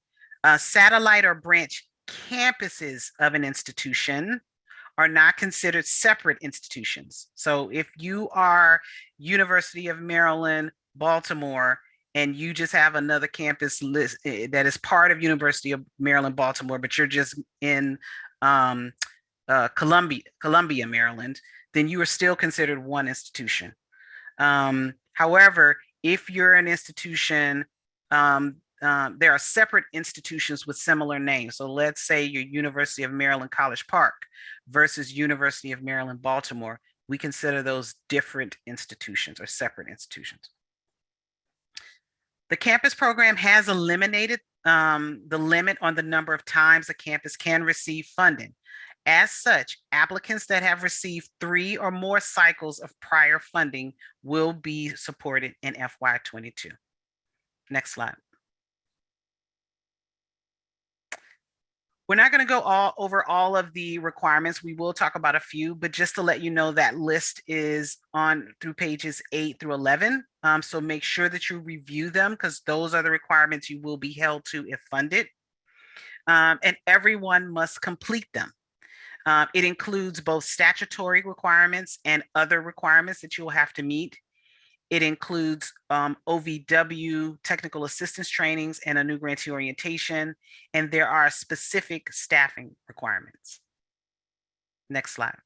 satellite or branch campuses of an institution are not considered separate institutions. So if you are University of Maryland, Baltimore, and you just have another campus list that is part of University of Maryland, Baltimore, but you're just in Columbia, Maryland, then you are still considered one institution. However, if you're an institution, there are separate institutions with similar names. So let's say you're University of Maryland, College Park versus University of Maryland, Baltimore. We consider those different institutions or separate institutions. The campus program has eliminated the limit on the number of times a campus can receive funding. As such, applicants that have received 3 or more cycles of prior funding will be supported in FY22. Next slide. We're not going to go over all of the requirements. We will talk about a few, but just to let you know, that list is on through pages 8 through 11. So make sure that you review them because those are the requirements you will be held to if funded. And everyone must complete them. It includes both statutory requirements and other requirements that you will have to meet. It includes OVW, technical assistance trainings, and a new grantee orientation. And there are specific staffing requirements. Next slide.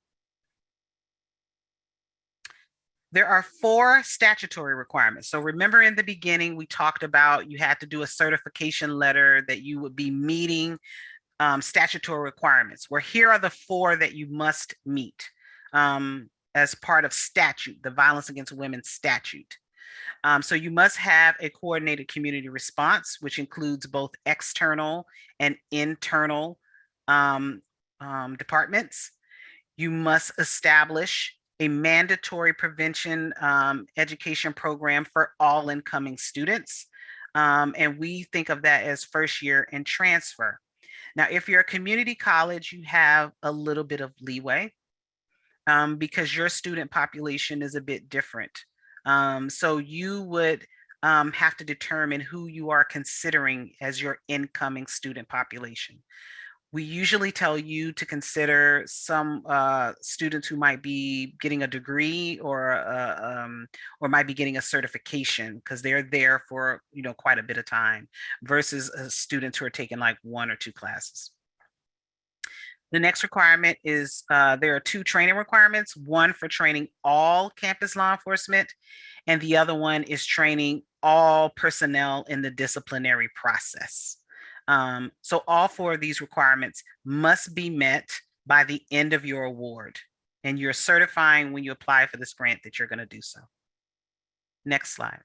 There are 4 statutory requirements. So remember in the beginning, we talked about you had to do a certification letter that you would be meeting statutory requirements, where here are the 4 that you must meet as part of statute, the Violence Against Women statute. So you must have a coordinated community response, which includes both external and internal departments. You must establish a mandatory prevention education program for all incoming students. And we think of that as first year and transfer. Now, if you're a community college, you have a little bit of leeway because your student population is a bit different. So you would have to determine who you are considering as your incoming student population. We usually tell you to consider some students who might be getting a degree or might be getting a certification because they're there for quite a bit of time versus students who are taking like 1 or 2 classes. The next requirement is there are 2 training requirements, one for training all campus law enforcement, and the other one is training all personnel in the disciplinary process. So all 4 of these requirements must be met by the end of your award, and you're certifying when you apply for this grant that you're going to do so. Next slide.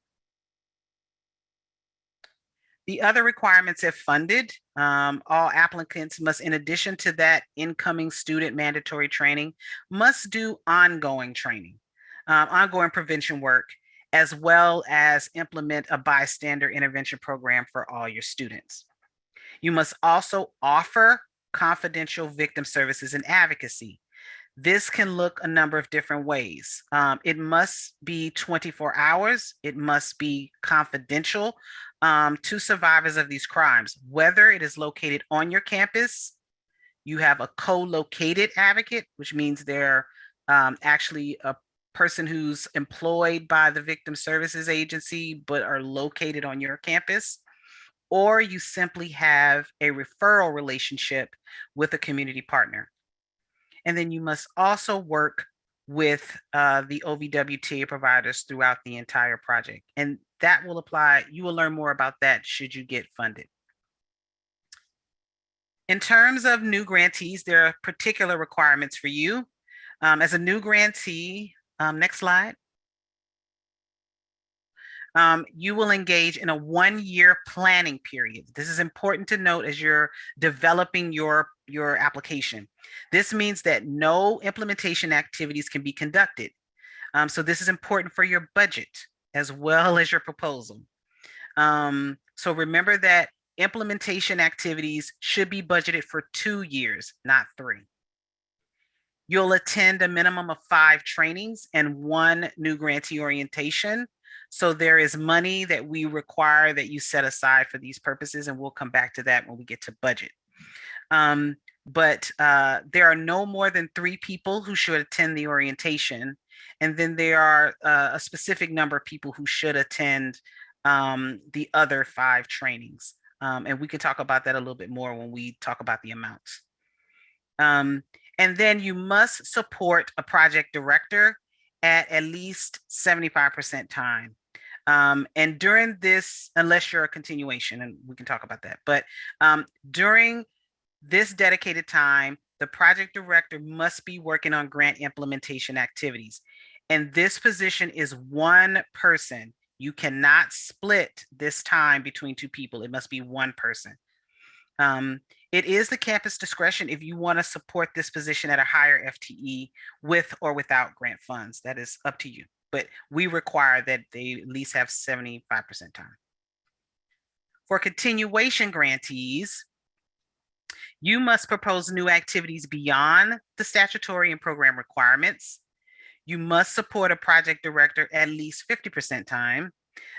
The other requirements, if funded, all applicants must, in addition to that incoming student mandatory training, must do ongoing training, ongoing prevention work, as well as implement a bystander intervention program for all your students. You must also offer confidential victim services and advocacy. This can look a number of different ways. It must be 24 hours. It must be confidential to survivors of these crimes, whether it is located on your campus, you have a co-located advocate, which means they're actually a person who's employed by the victim services agency, but are located on your campus, or you simply have a referral relationship with a community partner. And then you must also work with the OVW TA providers throughout the entire project. And that will apply, you will learn more about that should you get funded. In terms of new grantees, there are particular requirements for you. As a new grantee, next slide. You will engage in a 1-year planning period. This is important to note as you're developing your application. This means that no implementation activities can be conducted. So this is important for your budget as well as your proposal. So remember that implementation activities should be budgeted for 2 years, not 3. You'll attend a minimum of 5 trainings and 1 new grantee orientation. So there is money that we require that you set aside for these purposes, and we'll come back to that when we get to budget. But there are no more than 3 people who should attend the orientation. And then there are a specific number of people who should attend the other 5 trainings. And we can talk about that a little bit more when we talk about the amounts. And then you must support a project director at least 75% time. And during this, unless you're a continuation, and we can talk about that, but during this dedicated time, the project director must be working on grant implementation activities. And this position is 1 person. You cannot split this time between 2 people. It must be 1 person. It is the campus discretion if you want to support this position at a higher FTE with or without grant funds. That is up to you. But we require that they at least have 75% time. For continuation grantees, you must propose new activities beyond the statutory and program requirements. You must support a project director at least 50% time,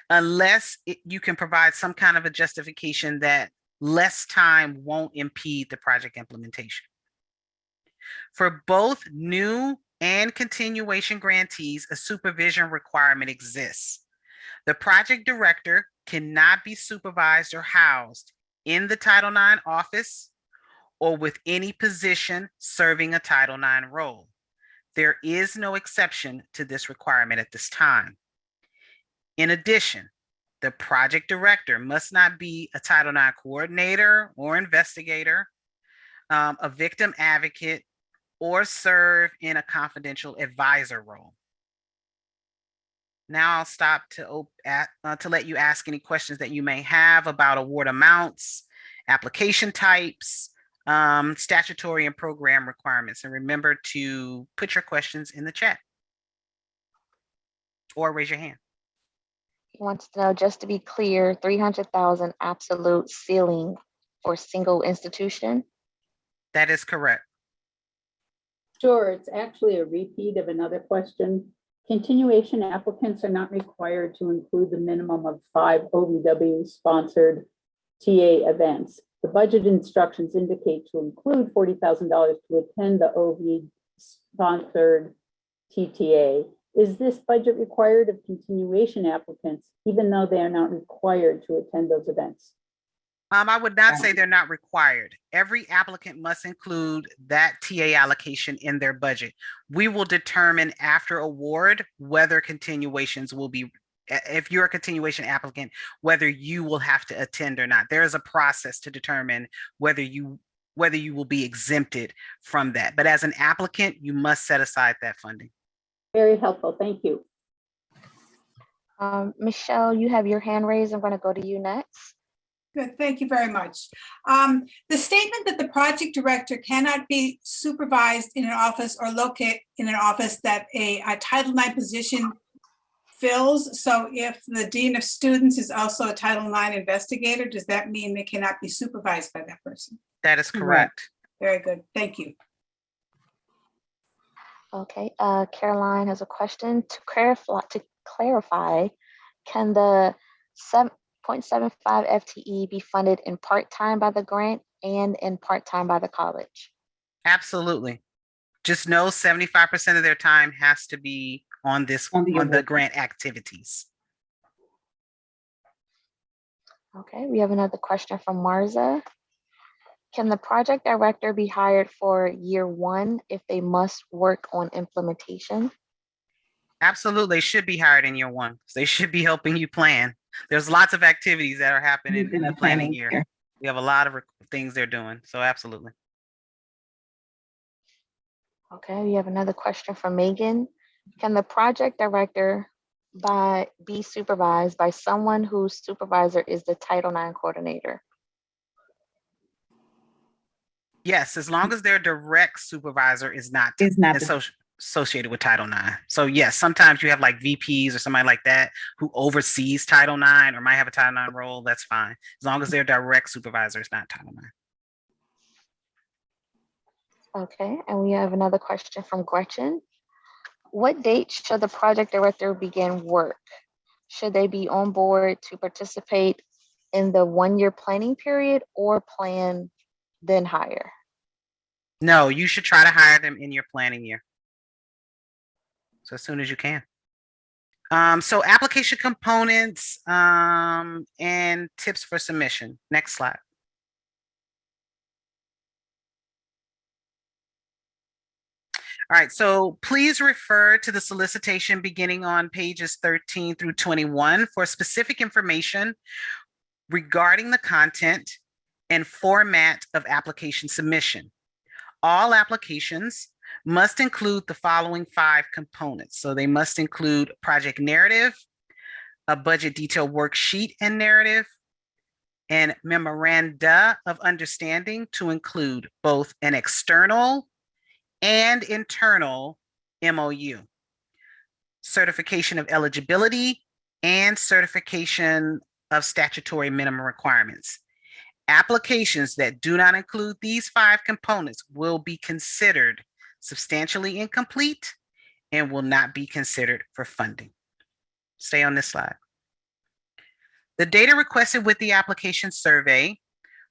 unless you can provide some kind of a justification that less time won't impede the project implementation. For both new and continuation grantees, a supervision requirement exists. The project director cannot be supervised or housed in the Title IX office or with any position serving a Title IX role. There is no exception to this requirement at this time. In addition, the project director must not be a Title IX coordinator or investigator, a victim advocate, or serve in a confidential advisor role. Now I'll stop to let you ask any questions that you may have about award amounts, application types, statutory and program requirements. And remember to put your questions in the chat or raise your hand. He wants to know, just to be clear, 300,000 absolute ceiling for single institution? That is correct. Sure, it's actually a repeat of another question. Continuation applicants are not required to include the minimum of 5 OVW sponsored TA events. The budget instructions indicate to include $40,000 to attend the OV sponsored TTA. Is this budget required of continuation applicants, even though they are not required to attend those events? I would not say they're not required. Every applicant must include that TA allocation in their budget. We will determine after award whether continuations will be, if you're a continuation applicant, whether you will have to attend or not. There is a process to determine whether you will be exempted from that. But as an applicant, you must set aside that funding. Very helpful. Thank you. Michelle, you have your hand raised. I'm going to go to you next. Good, thank you very much. The statement that the project director cannot be supervised in an office or locate in an office that a Title IX position fills. So if the Dean of Students is also a Title IX investigator, does that mean they cannot be supervised by that person? That is correct. Very good, thank you. Okay, Caroline has a question. To clarify, can the 7.75 FTE be funded in part-time by the grant and in part-time by the college? Absolutely. Just know 75% of their time has to be on the grant activities. Okay, we have another question from Marza. Can the project director be hired for year 1 if they must work on implementation? Absolutely, they should be hired in year 1. They should be helping you plan. There's lots of activities that are happening in the planning year. We have a lot of things they're doing, so absolutely. Okay, we have another question from Megan. Can the project director be supervised by someone whose supervisor is the Title IX coordinator? Yes, as long as their direct supervisor is not associated with Title IX. So yes, sometimes you have like VPs or somebody like that who oversees Title IX or might have a Title IX role, that's fine. As long as their direct supervisor is not Title IX. Okay, and we have another question from Gretchen. What date should the project director begin work? Should they be on board to participate in the 1-year planning period or plan then hire? No, you should try to hire them in your planning year. So as soon as you can. So application components and tips for submission. Next slide. All right, so please refer to the solicitation beginning on pages 13 through 21 for specific information regarding the content and format of application submission. All applications must include the following 5 components. So they must include project narrative, a budget detail worksheet and narrative, and memoranda of understanding to include both an external and internal MOU, certification of eligibility, and certification of statutory minimum requirements. Applications that do not include these 5 components will be considered substantially incomplete and will not be considered for funding. Stay on this slide. The data requested with the application survey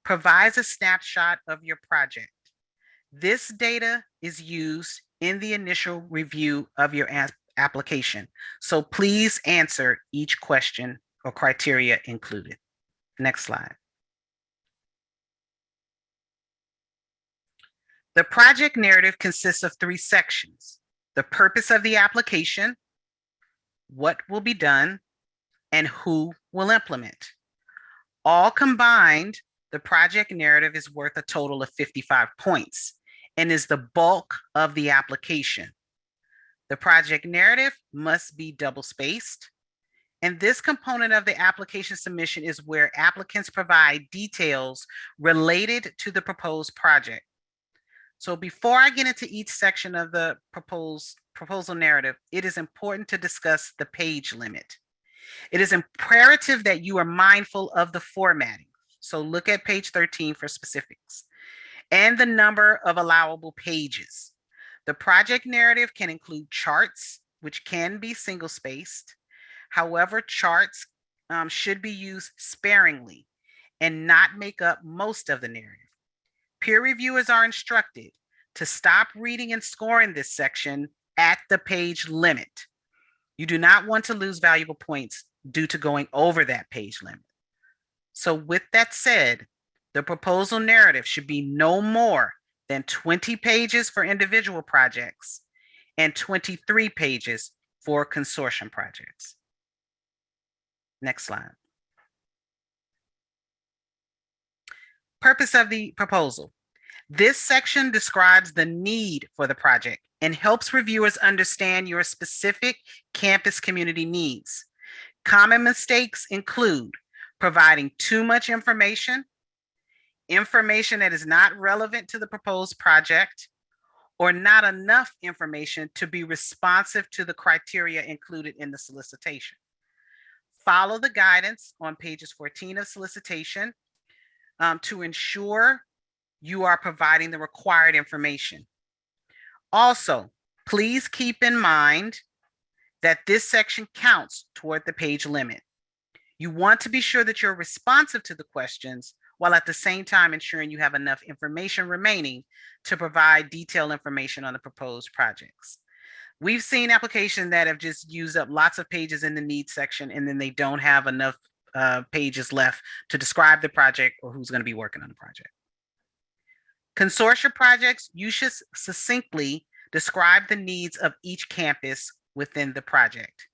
provides a snapshot of your project. This data is used in the initial review of your application. So please answer each question or criteria included. Next slide. The project narrative consists of 3 sections: the purpose of the application, what will be done, and who will implement. All combined, the project narrative is worth a total of 55 points and is the bulk of the application. The project narrative must be double-spaced, and this component of the application submission is where applicants provide details related to the proposed project. So before I get into each section of the proposal narrative, it is important to discuss the page limit. It is imperative that you are mindful of the formatting. So look at page 13 for specifics, and the number of allowable pages. The project narrative can include charts, which can be single-spaced. However, charts should be used sparingly and not make up most of the narrative. Peer reviewers are instructed to stop reading and scoring this section at the page limit. You do not want to lose valuable points due to going over that page limit. So with that said, the proposal narrative should be no more than 20 pages for individual projects and 23 pages for consortium projects. Next slide. Purpose of the proposal. This section describes the need for the project and helps reviewers understand your specific campus community needs. Common mistakes include providing too much information, information that is not relevant to the proposed project, or not enough information to be responsive to the criteria included in the solicitation. Follow the guidance on pages 14 of solicitation to ensure you are providing the required information. Also, please keep in mind that this section counts toward the page limit. You want to be sure that you're responsive to the questions while at the same time ensuring you have enough information remaining to provide detailed information on the proposed projects. We've seen applications that have just used up lots of pages in the needs section, and then they don't have enough pages left to describe the project or who's going to be working on the project. Consortium projects, you should succinctly describe the needs of each campus within the project.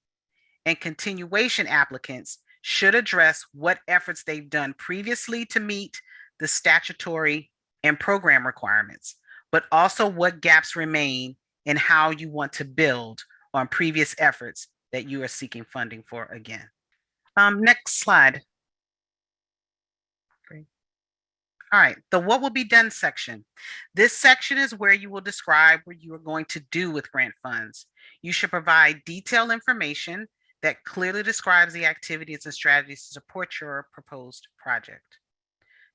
And continuation applicants should address what efforts they've done previously to meet the statutory and program requirements, but also what gaps remain and how you want to build on previous efforts that you are seeking funding for again. Next slide. Great. All right, the what will be done section. This section is where you will describe what you are going to do with grant funds. You should provide detailed information that clearly describes the activities and strategies to support your proposed project.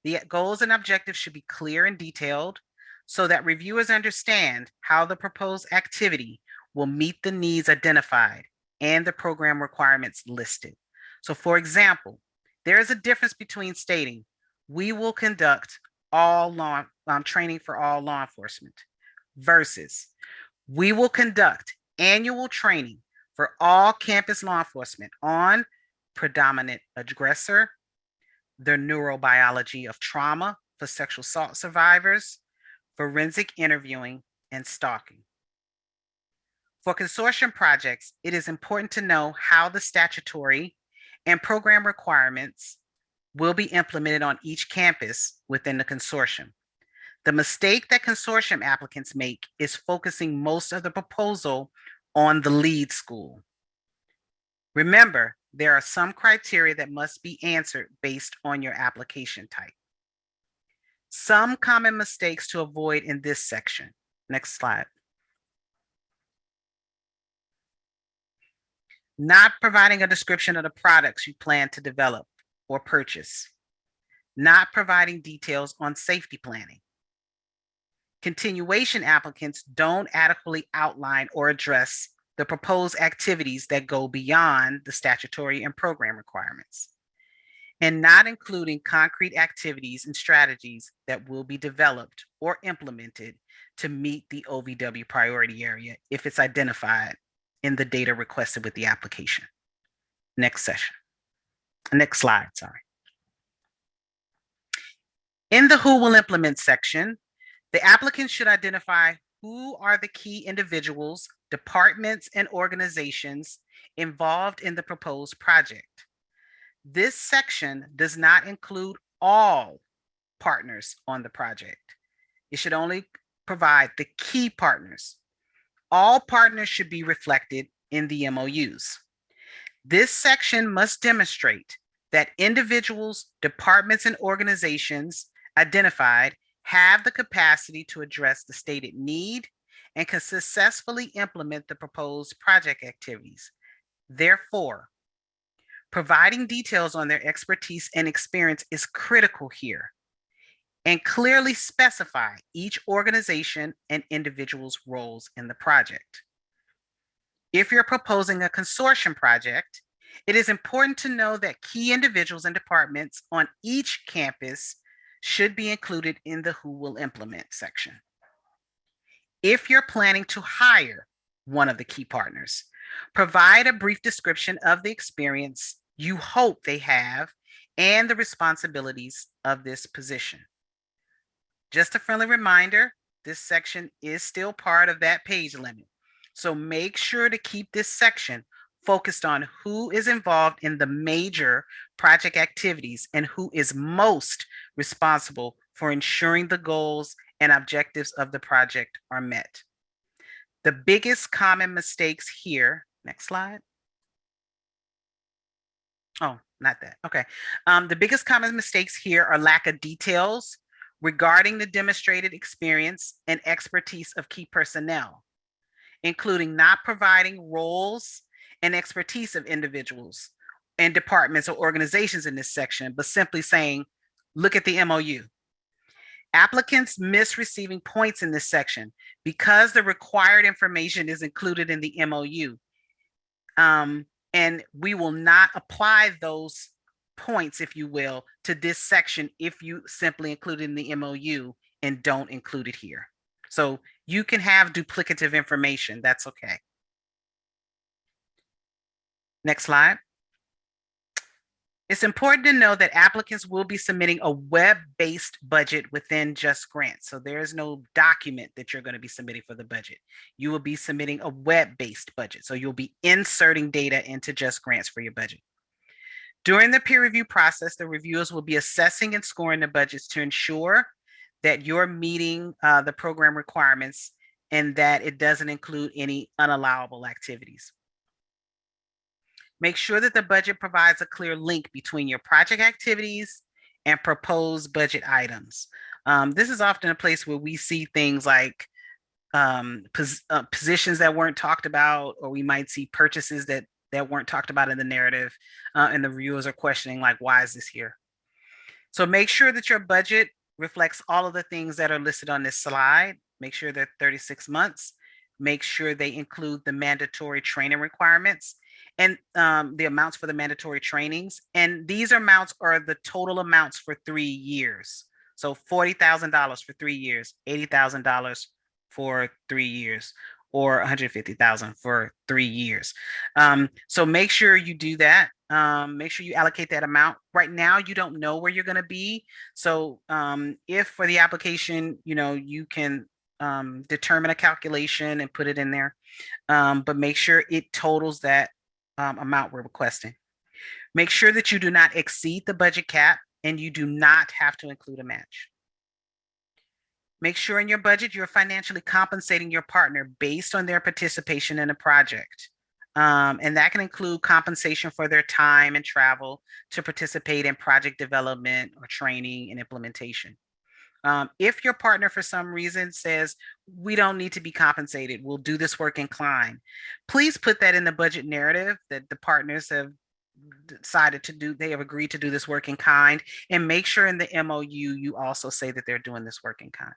The goals and objectives should be clear and detailed so that reviewers understand how the proposed activity will meet the needs identified and the program requirements listed. So for example, there is a difference between stating, we will conduct all training for all law enforcement versus we will conduct annual training for all campus law enforcement on predominant aggressor, the neurobiology of trauma for sexual assault survivors, forensic interviewing, and stalking. For consortium projects, it is important to know how the statutory and program requirements will be implemented on each campus within the consortium. The mistake that consortium applicants make is focusing most of the proposal on the lead school. Remember, there are some criteria that must be answered based on your application type. Some common mistakes to avoid in this section. Next slide. Not providing a description of the products you plan to develop or purchase. Not providing details on safety planning. Continuation applicants don't adequately outline or address the proposed activities that go beyond the statutory and program requirements, and not including concrete activities and strategies that will be developed or implemented to meet the OVW priority area if it's identified in the data requested with the application. Next slide, sorry. In the Who Will Implement section, the applicant should identify who are the key individuals, departments, and organizations involved in the proposed project. This section does not include all partners on the project. It should only provide the key partners. All partners should be reflected in the MOUs. This section must demonstrate that individuals, departments, and organizations identified have the capacity to address the stated need and can successfully implement the proposed project activities. Therefore, providing details on their expertise and experience is critical here, and clearly specify each organization and individual's roles in the project. If you're proposing a consortium project, it is important to know that key individuals and departments on each campus should be included in the Who Will Implement section. If you're planning to hire one of the key partners, provide a brief description of the experience you hope they have and the responsibilities of this position. Just a friendly reminder, this section is still part of that page limit. So make sure to keep this section focused on who is involved in the major project activities and who is most responsible for ensuring the goals and objectives of the project are met. The biggest common mistakes here, next slide. Oh, not that, okay. The biggest common mistakes here are lack of details regarding the demonstrated experience and expertise of key personnel, including not providing roles and expertise of individuals and departments or organizations in this section, but simply saying, look at the MOU. Applicants miss receiving points in this section because the required information is included in the MOU. And we will not apply those points, if you will, to this section if you simply include it in the MOU and don't include it here. So you can have duplicative information, that's okay. Next slide. It's important to know that applicants will be submitting a web-based budget within Just Grants. So there is no document that you're going to be submitting for the budget. You will be submitting a web-based budget. So you'll be inserting data into Just Grants for your budget. During the peer review process, the reviewers will be assessing and scoring the budgets to ensure that you're meeting the program requirements and that it doesn't include any unallowable activities. Make sure that the budget provides a clear link between your project activities and proposed budget items. This is often a place where we see things like positions that weren't talked about, or we might see purchases that weren't talked about in the narrative, and the reviewers are questioning, like, why is this here? So make sure that your budget reflects all of the things that are listed on this slide. Make sure they're 36 months. Make sure they include the mandatory training requirements and the amounts for the mandatory trainings. And these amounts are the total amounts for 3 years. So $40,000 for 3 years, $80,000 for 3 years, or $150,000 for 3 years. So make sure you do that. Make sure you allocate that amount. Right now, you don't know where you're going to be. So if for the application, you can determine a calculation and put it in there, but make sure it totals that amount we're requesting. Make sure that you do not exceed the budget cap and you do not have to include a match. Make sure in your budget you're financially compensating your partner based on their participation in a project. And that can include compensation for their time and travel to participate in project development or training and implementation. If your partner for some reason says, we don't need to be compensated, we'll do this work in kind, please put that in the budget narrative that the partners have decided to do, they have agreed to do this work in kind, and make sure in the MOU you also say that they're doing this work in kind.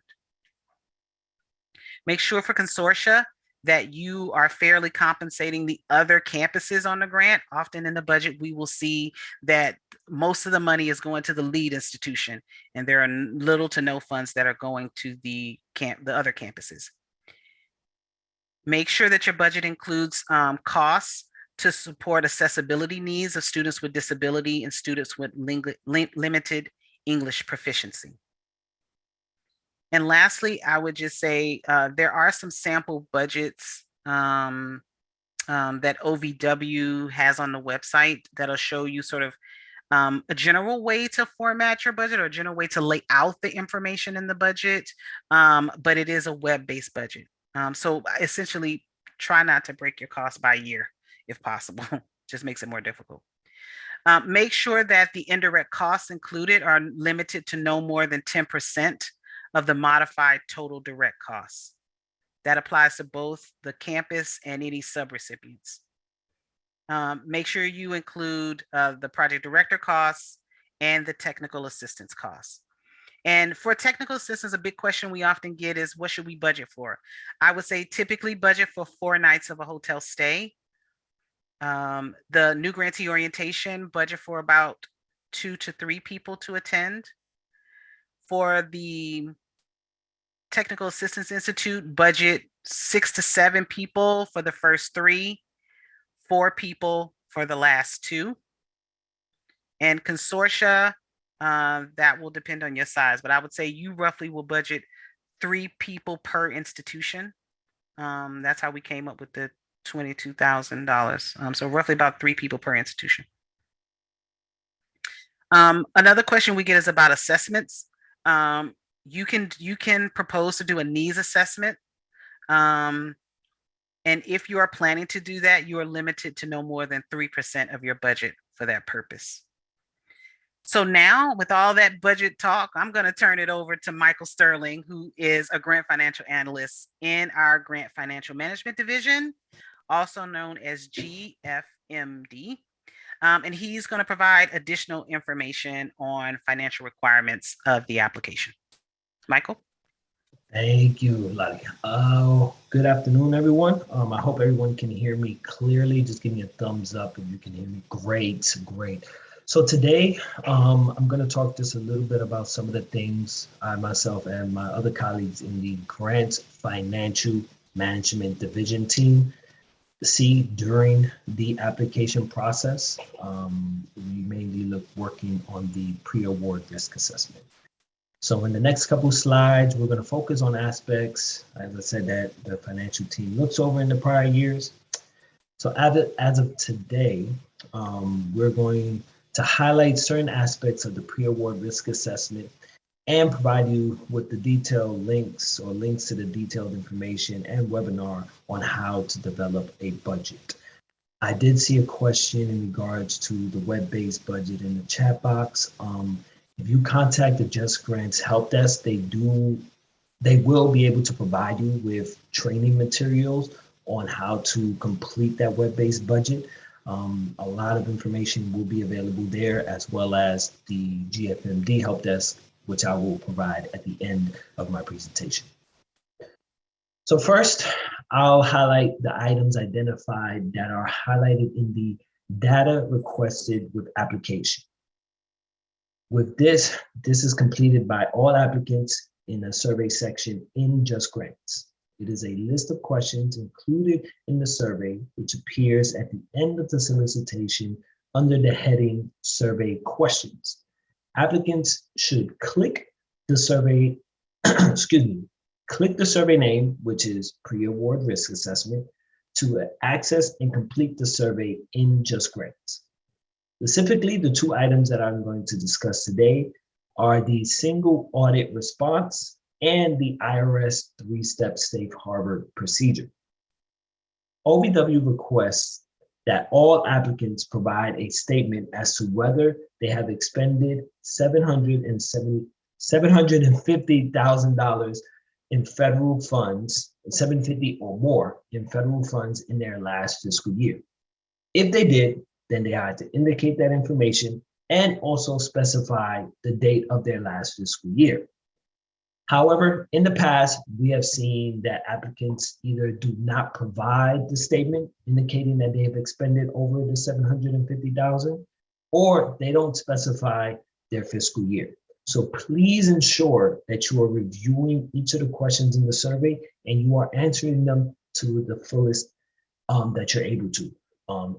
Make sure for consortia that you are fairly compensating the other campuses on the grant. Often in the budget, we will see that most of the money is going to the lead institution, and there are little to no funds that are going to the other campuses. Make sure that your budget includes costs to support accessibility needs of students with disability and students with limited English proficiency. And lastly, I would just say there are some sample budgets that OVW has on the website that'll show you sort of a general way to format your budget or a general way to lay out the information in the budget, but it is a web-based budget. So essentially, try not to break your costs by year if possible. Just makes it more difficult. Make sure that the indirect costs included are limited to no more than 10% of the modified total direct costs. That applies to both the campus and any subrecipients. Make sure you include the project director costs and the technical assistance costs. And for technical assistance, a big question we often get is, what should we budget for? I would say typically budget for 4 nights of a hotel stay. The new grantee orientation, budget for about 2 to 3 people to attend. For the Technical Assistance Institute, budget 6 to 7 people for the first 3, 4 people for the last 2. And consortia, that will depend on your size, but I would say you roughly will budget 3 people per institution. That's how we came up with the $22,000. So roughly about 3 people per institution. Another question we get is about assessments. You can propose to do a needs assessment. And if you are planning to do that, you are limited to no more than 3% of your budget for that purpose. So now, with all that budget talk, I'm going to turn it over to Michael Sterling, who is a grant financial analyst in our Grant Financial Management Division, also known as GFMD. And he's going to provide additional information on financial requirements of the application. Michael? Thank you, Lottie. Good afternoon, everyone. I hope everyone can hear me clearly. Just give me a thumbs up if you can hear me. Great, great. So today, I'm going to talk just a little bit about some of the things I myself and my other colleagues in the Grant Financial Management Division team see during the application process. We mainly working on the pre-award risk assessment. So in the next couple of slides, we're going to focus on aspects, as I said, that the financial team looks over in the prior years. So as of today, we're going to highlight certain aspects of the pre-award risk assessment and provide you with the detailed links or links to the detailed information and webinar on how to develop a budget. I did see a question in regards to the web-based budget in the chat box. If you contact the Just Grants Help Desk, they will be able to provide you with training materials on how to complete that web-based budget. A lot of information will be available there, as well as the GFMD Help Desk, which I will provide at the end of my presentation. So first, I'll highlight the items identified that are highlighted in the data requested with application. With this is completed by all applicants in a survey section in Just Grants. It is a list of questions included in the survey, which appears at the end of the solicitation under the heading Survey Questions. Applicants should click the survey, click the survey name, which is Pre-Award Risk Assessment, to access and complete the survey in Just Grants. Specifically, the 2 items that I'm going to discuss today are the single audit response and the IRS 3-step safe harbor procedure. OVW requests that all applicants provide a statement as to whether they have expended $750,000 in federal funds, $750 or more in federal funds in their last fiscal year. If they did, then they had to indicate that information and also specify the date of their last fiscal year. However, in the past, we have seen that applicants either do not provide the statement indicating that they have expended over the $750,000, or they don't specify their fiscal year. So please ensure that you are reviewing each of the questions in the survey and you are answering them to the fullest that you're able to.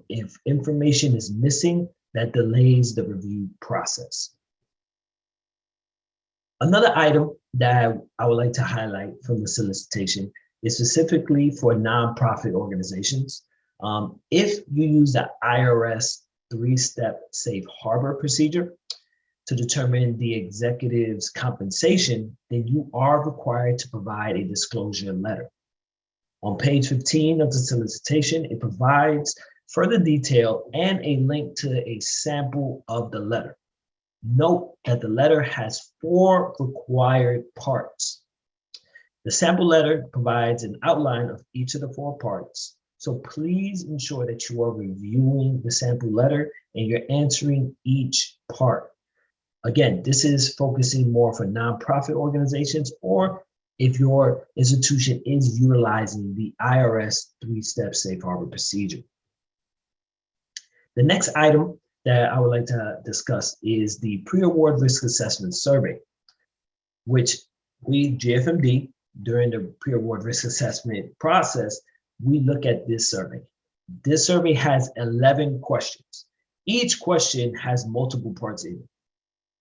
If information is missing, that delays the review process. Another item that I would like to highlight from the solicitation is specifically for nonprofit organizations. If you use the IRS 3-step safe harbor procedure to determine the executive's compensation, then you are required to provide a disclosure letter. On page 15 of the solicitation, it provides further detail and a link to a sample of the letter. Note that the letter has 4 required parts. The sample letter provides an outline of each of the 4 parts. So please ensure that you are reviewing the sample letter and you're answering each part. Again, this is focusing more for nonprofit organizations, or if your institution is utilizing the IRS 3-step safe harbor procedure. The next item that I would like to discuss is the pre-award risk assessment survey, which we, GFMD, during the pre-award risk assessment process, we look at this survey. This survey has 11 questions. Each question has multiple parts in it.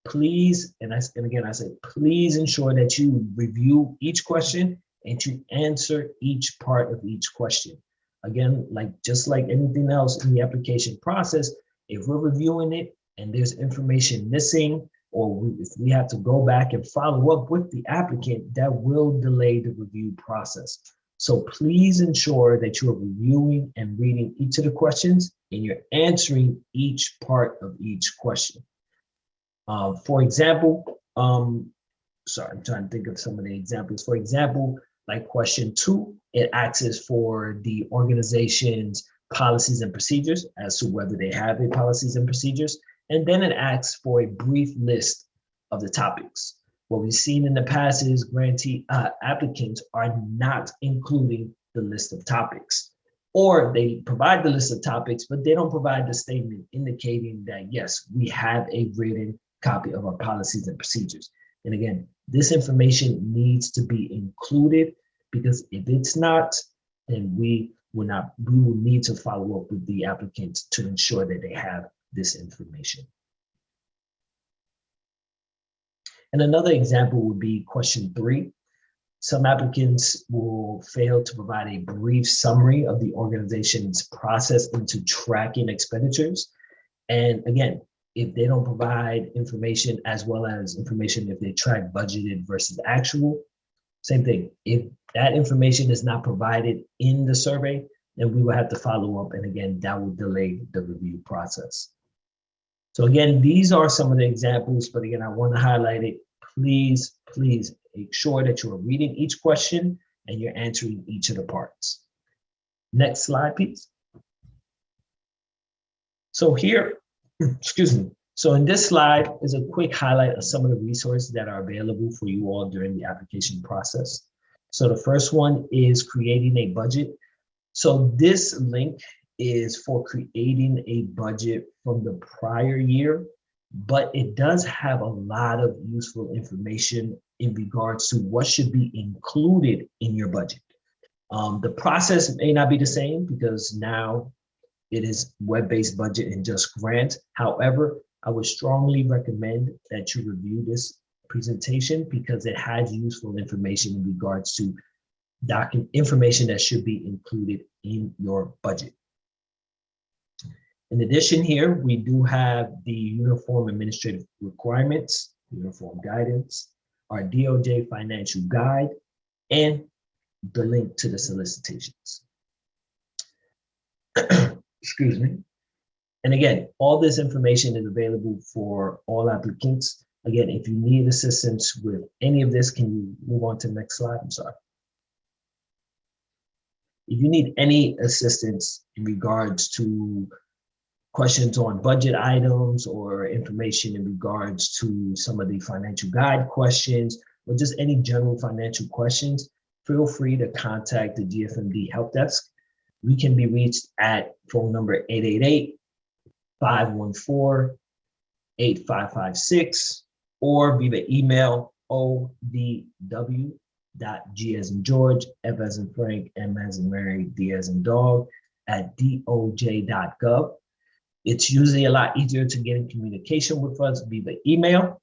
Please, and again, I say, please ensure that you review each question and you answer each part of each question. Again, just like anything else in the application process, if we're reviewing it and there's information missing, or if we have to go back and follow up with the applicant, that will delay the review process. So please ensure that you are reviewing and reading each of the questions and you're answering each part of each question. For example, sorry, I'm trying to think of some of the examples. For example, like question 2, it asks for the organization's policies and procedures as to whether they have a policies and procedures. And then it asks for a brief list of the topics. What we've seen in the past is grantee applicants are not including the list of topics, or they provide the list of topics, but they don't provide the statement indicating that, yes, we have a written copy of our policies and procedures. And again, this information needs to be included, because if it's not, then we will need to follow up with the applicants to ensure that they have this information. And another example would be question 3. Some applicants will fail to provide a brief summary of the organization's process into tracking expenditures. And again, if they don't provide information as well as information if they track budgeted versus actual, same thing. If that information is not provided in the survey, then we will have to follow up. And again, that will delay the review process. So again, these are some of the examples, but again, I want to highlight it. Please, please make sure that you are reading each question and you're answering each of the parts. Next slide, please. So here, excuse me. So in this slide is a quick highlight of some of the resources that are available for you all during the application process. So the first one is creating a budget. So this link is for creating a budget from the prior year, but it does have a lot of useful information in regards to what should be included in your budget. The process may not be the same because now it is web-based budget and just grant. However, I would strongly recommend that you review this presentation because it has useful information in regards to information that should be included in your budget. In addition here, we do have the uniform administrative requirements, uniform guidance, our DOJ financial guide, and the link to the solicitations. Excuse me. And again, all this information is available for all applicants. Again, if you need assistance with any of this, can you move on to the next slide? I'm sorry. If you need any assistance in regards to questions on budget items or information in regards to some of the financial guide questions, or just any general financial questions, feel free to contact the GFMD Help Desk. We can be reached at phone number 888-514-8255. 8556 or via email ovw.g as in George, F as in Frank, M as in Mary, D as in dog @doj.gov. It's usually a lot easier to get in communication with us via email.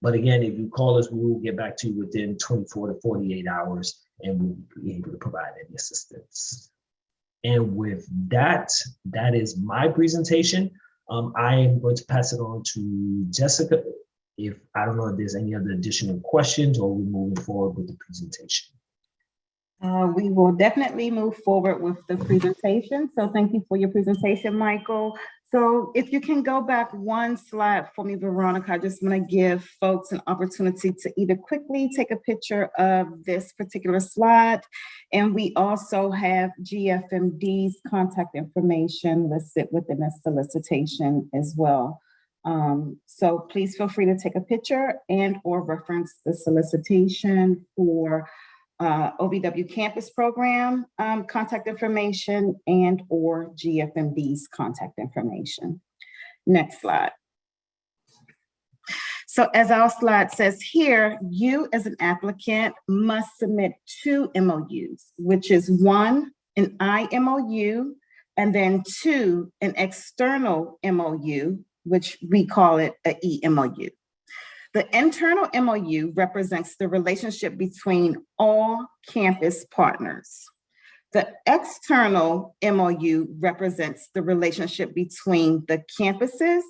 But again, if you call us, we will get back to you within 24 to 48 hours and we'll be able to provide any assistance. And with that, that is my presentation. I am going to pass it on to Jessica. If I don't know if there's any other additional questions or we're moving forward with the presentation. We will definitely move forward with the presentation. So thank you for your presentation, Michael. So if you can go back one slide for me, Veronica, I just want to give folks an opportunity to either quickly take a picture of this particular slide. And we also have GFMD's contact information listed within the solicitation as well. So please feel free to take a picture and or reference the solicitation for OVW campus program contact information and or GFMD's contact information. Next slide. So as our slide says here, you as an applicant must submit 2 MOUs, which is 1, an IMOU, and then 2, an external MOU, which we call it a EMOU. The internal MOU represents the relationship between all campus partners. The external MOU represents the relationship between the campuses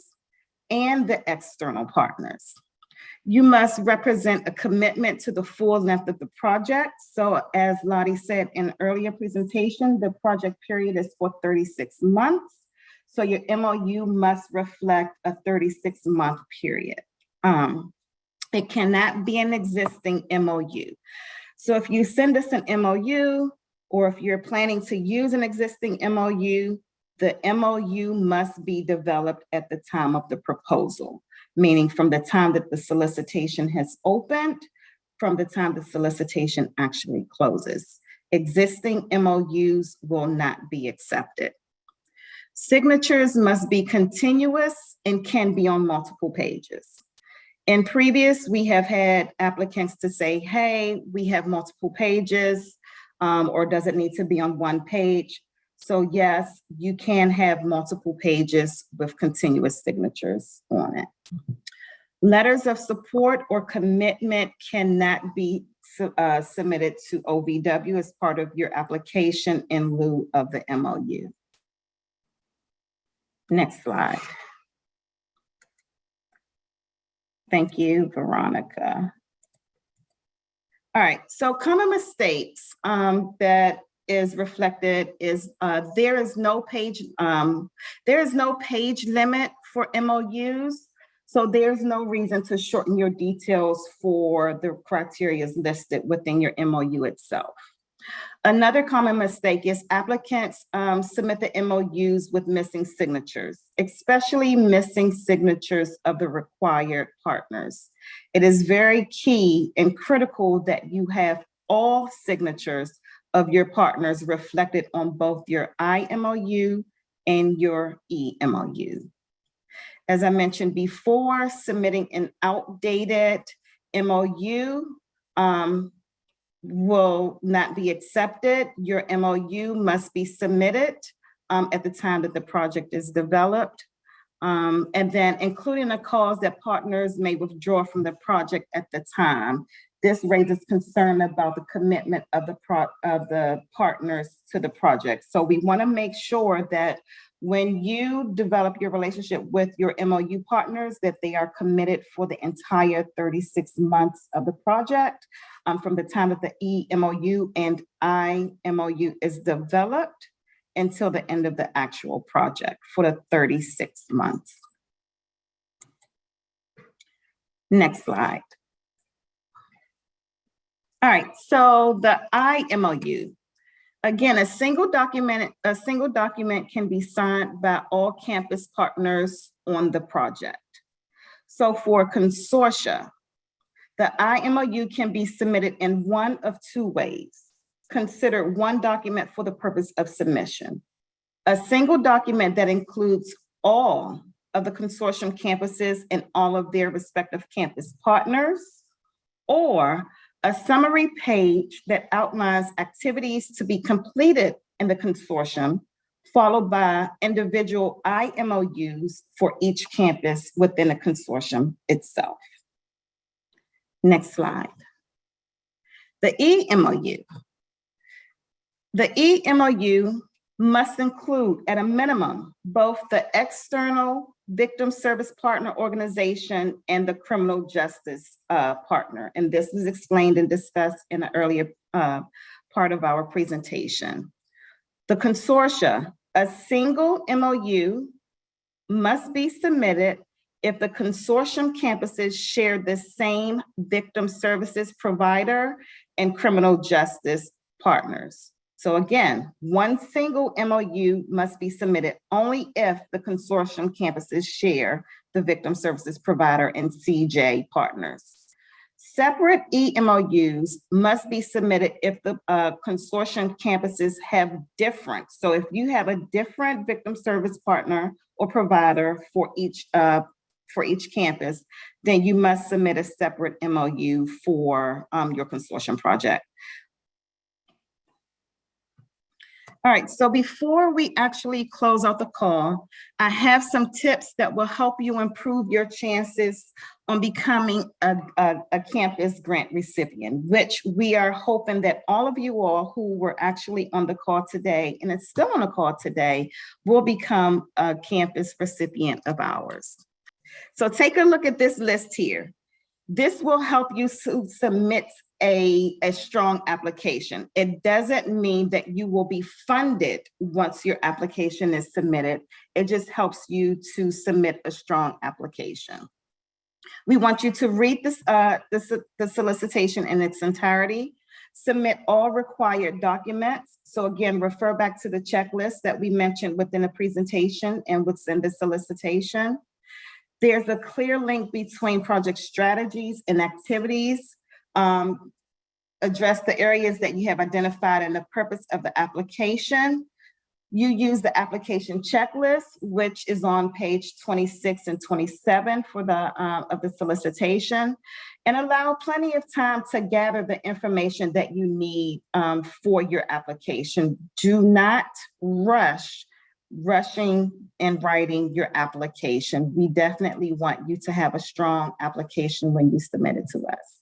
and the external partners. You must represent a commitment to the full length of the project. So as Lottie said in an earlier presentation, the project period is for 36 months. So your MOU must reflect a 36-month period. It cannot be an existing MOU. So if you send us an MOU, or if you're planning to use an existing MOU, the MOU must be developed at the time of the proposal, meaning from the time that the solicitation has opened, from the time the solicitation actually closes. Existing MOUs will not be accepted. Signatures must be continuous and can be on multiple pages. In previous, we have had applicants to say, hey, we have multiple pages, or does it need to be on one page? So yes, you can have multiple pages with continuous signatures on it. Letters of support or commitment cannot be submitted to OVW as part of your application in lieu of the MOU. Next slide. Thank you, Veronica. All right, so common mistakes that is reflected is there is no page limit for MOUs, so there's no reason to shorten your details for the criteria listed within your MOU itself. Another common mistake is applicants submit the MOUs with missing signatures, especially missing signatures of the required partners. It is very key and critical that you have all signatures of your partners reflected on both your IMOU and your EMOU. As I mentioned before, submitting an outdated MOU will not be accepted. Your MOU must be submitted at the time that the project is developed. And then including a clause that partners may withdraw from the project at the time. This raises concern about the commitment of the partners to the project. So we want to make sure that when you develop your relationship with your MOU partners, that they are committed for the entire 36 months of the project, from the time that the EMOU and IMOU is developed until the end of the actual project for the 36 months. Next slide. All right, so the IMOU. Again, a single document can be signed by all campus partners on the project. So for consortia, the IMOU can be submitted in one of 2 ways. Consider one document for the purpose of submission. A single document that includes all of the consortium campuses and all of their respective campus partners, or a summary page that outlines activities to be completed in the consortium, followed by individual IMOUs for each campus within the consortium itself. Next slide. The EMOU. The EMOU must include, at a minimum, both the external victim service partner organization and the criminal justice partner. And this was explained and discussed in an earlier part of our presentation. The consortia, a single MOU must be submitted if the consortium campuses share the same victim services provider and criminal justice partners. So again, one single MOU must be submitted only if the consortium campuses share the victim services provider and CJ partners. Separate EMOUs must be submitted if the consortium campuses have different. So if you have a different victim service partner or provider for each campus, then you must submit a separate MOU for your consortium project. All right, so before we actually close out the call, I have some tips that will help you improve your chances on becoming a campus grant recipient, which we are hoping that all of you all who were actually on the call today, and it's still on the call today, will become a campus recipient of ours. So take a look at this list here. This will help you submit a strong application. It doesn't mean that you will be funded once your application is submitted. It just helps you to submit a strong application. We want you to read this, the solicitation in its entirety, submit all required documents. So again, refer back to the checklist that we mentioned within the presentation and within the solicitation. There's a clear link between project strategies and activities. Address the areas that you have identified and the purpose of the application. You use the application checklist, which is on page 26 and 27 for of the solicitation, and allow plenty of time to gather the information that you need for your application. Do not rushing and writing your application. We definitely want you to have a strong application when you submit it to us.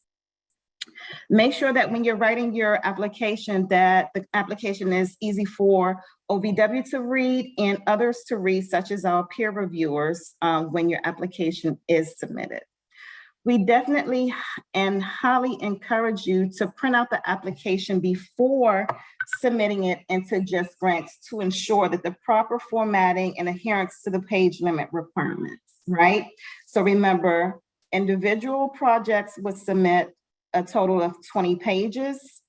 Make sure that when you're writing your application that the application is easy for OVW to read and others to read, such as our peer reviewers, when your application is submitted. We definitely and highly encourage you to print out the application before submitting it into Just Grants to ensure that the proper formatting and adherence to the page limit requirements, right? So remember, individual projects would submit a total of 20 pages,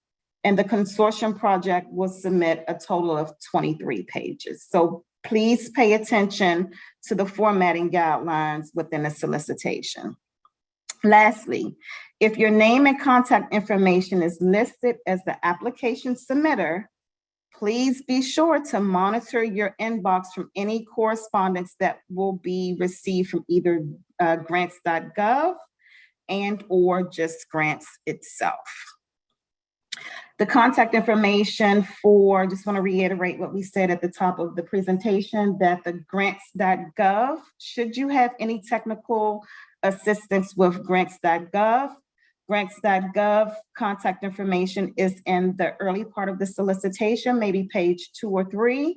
and the consortium project will submit a total of 23 pages. So please pay attention to the formatting guidelines within the solicitation. Lastly, if your name and contact information is listed as the application submitter, please be sure to monitor your inbox from any correspondence that will be received from either grants.gov and or Just Grants itself. The contact information for, just want to reiterate what we said at the top of the presentation, that the grants.gov, should you have any technical assistance with grants.gov, grants.gov contact information is in the early part of the solicitation, maybe page 2 or 3.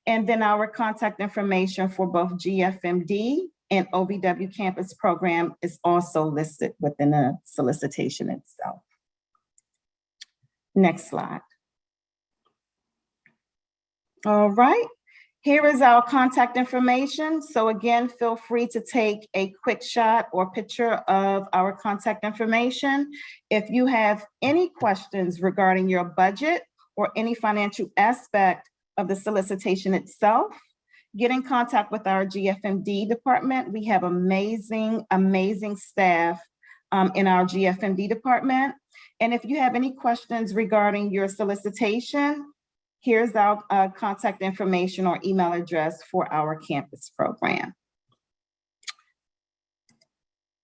And then our contact information for both GFMD and OVW campus program is also listed within the solicitation itself. Next slide. All right, here is our contact information. So again, feel free to take a quick shot or picture of our contact information. If you have any questions regarding your budget or any financial aspect of the solicitation itself, get in contact with our GFMD department. We have amazing staff in our GFMD department. And if you have any questions regarding your solicitation, here's our contact information or email address for our campus program.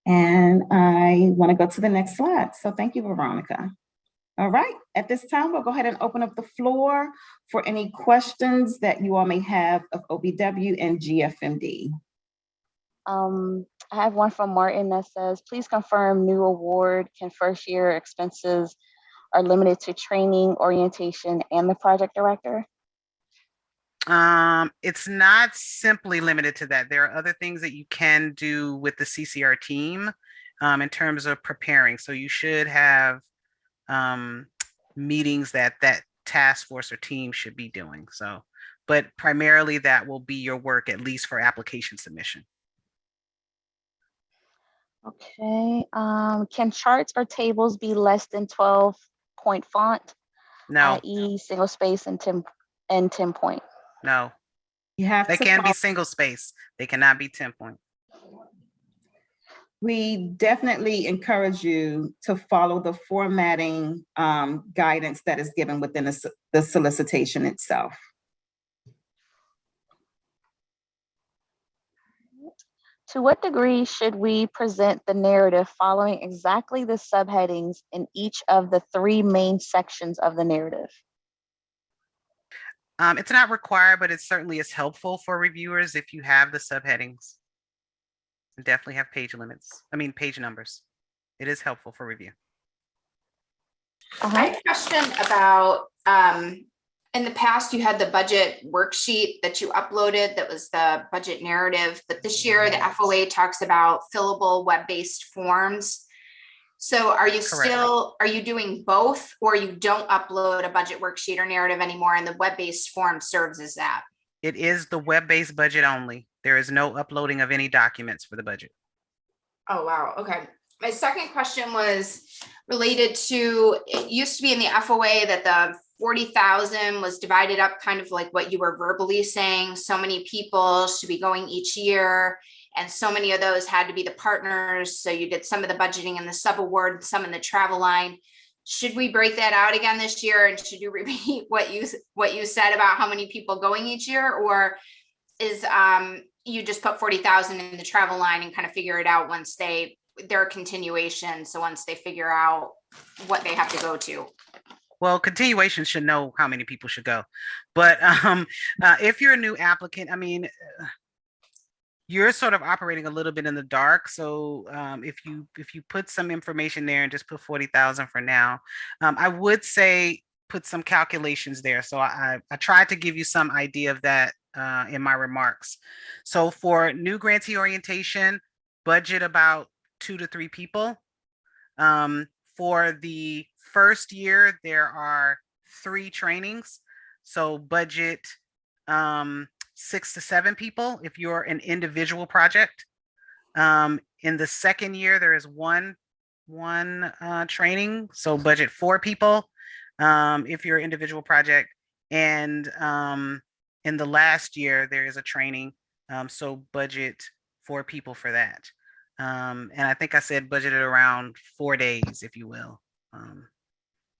And I want to go to the next slide. So thank you, Veronica. All right, at this time, we'll go ahead and open up the floor for any questions that you all may have of OVW and GFMD. I have one from Martin that says, please confirm new award can first year expenses are limited to training, orientation, and the project director? It's not simply limited to that. There are other things that you can do with the CCR team in terms of preparing. So you should have meetings that task force or team should be doing. So, but primarily that will be your work, at least for application submission. Okay. Can charts or tables be less than 12-point font? No, i.e. single space and 10 point? no. You have They to can be follow- single space. They cannot be 10 point. We definitely encourage you to follow the formatting guidance that is given within the solicitation itself. To what degree should we present the narrative following exactly the subheadings in each of the 3 main sections of the narrative? It's not required, but it certainly is helpful for reviewers if you have the subheadings. Definitely have page numbers. It is helpful for review. I have a question about, in the past, you had the budget worksheet that you uploaded that was the budget narrative, but this year the FOA talks about fillable web-based forms. So are you are you doing both, or you don't upload a budget worksheet or narrative anymore and the web-based form serves as that? It is the web-based budget only. There is no uploading of any documents for the budget. Oh, wow. Okay. My second question was related to, it used to be in the FOA that the 40,000 was divided up kind of like what you were verbally saying. So many people should be going each year, and so many of those had to be the partners. So you did some of the budgeting in the sub-award, some in the travel line. Should we break that out again this year? And should you repeat what you said about how many people going each year? Or is you just put 40,000 in the travel line and kind of figure it out once their continuation? So once they figure out what they have to go to. Well, continuation should know how many people should go. But if you're a new applicant, I mean, you're sort of operating a little bit in the dark. So if you put some information there and just put 40,000 for now, I would say put some calculations there. So I tried to give you some idea of that in my remarks. So for new grantee orientation, budget about 2 to 3 people. For the first year, there are 3 trainings. So budget 6 to 7 people if you're an individual project. In the second year, there is one training. So budget 4 people if you're an individual project. And in the last year, there is a training. So budget 4 people for that. And I think I said budgeted around 4 days, if you will.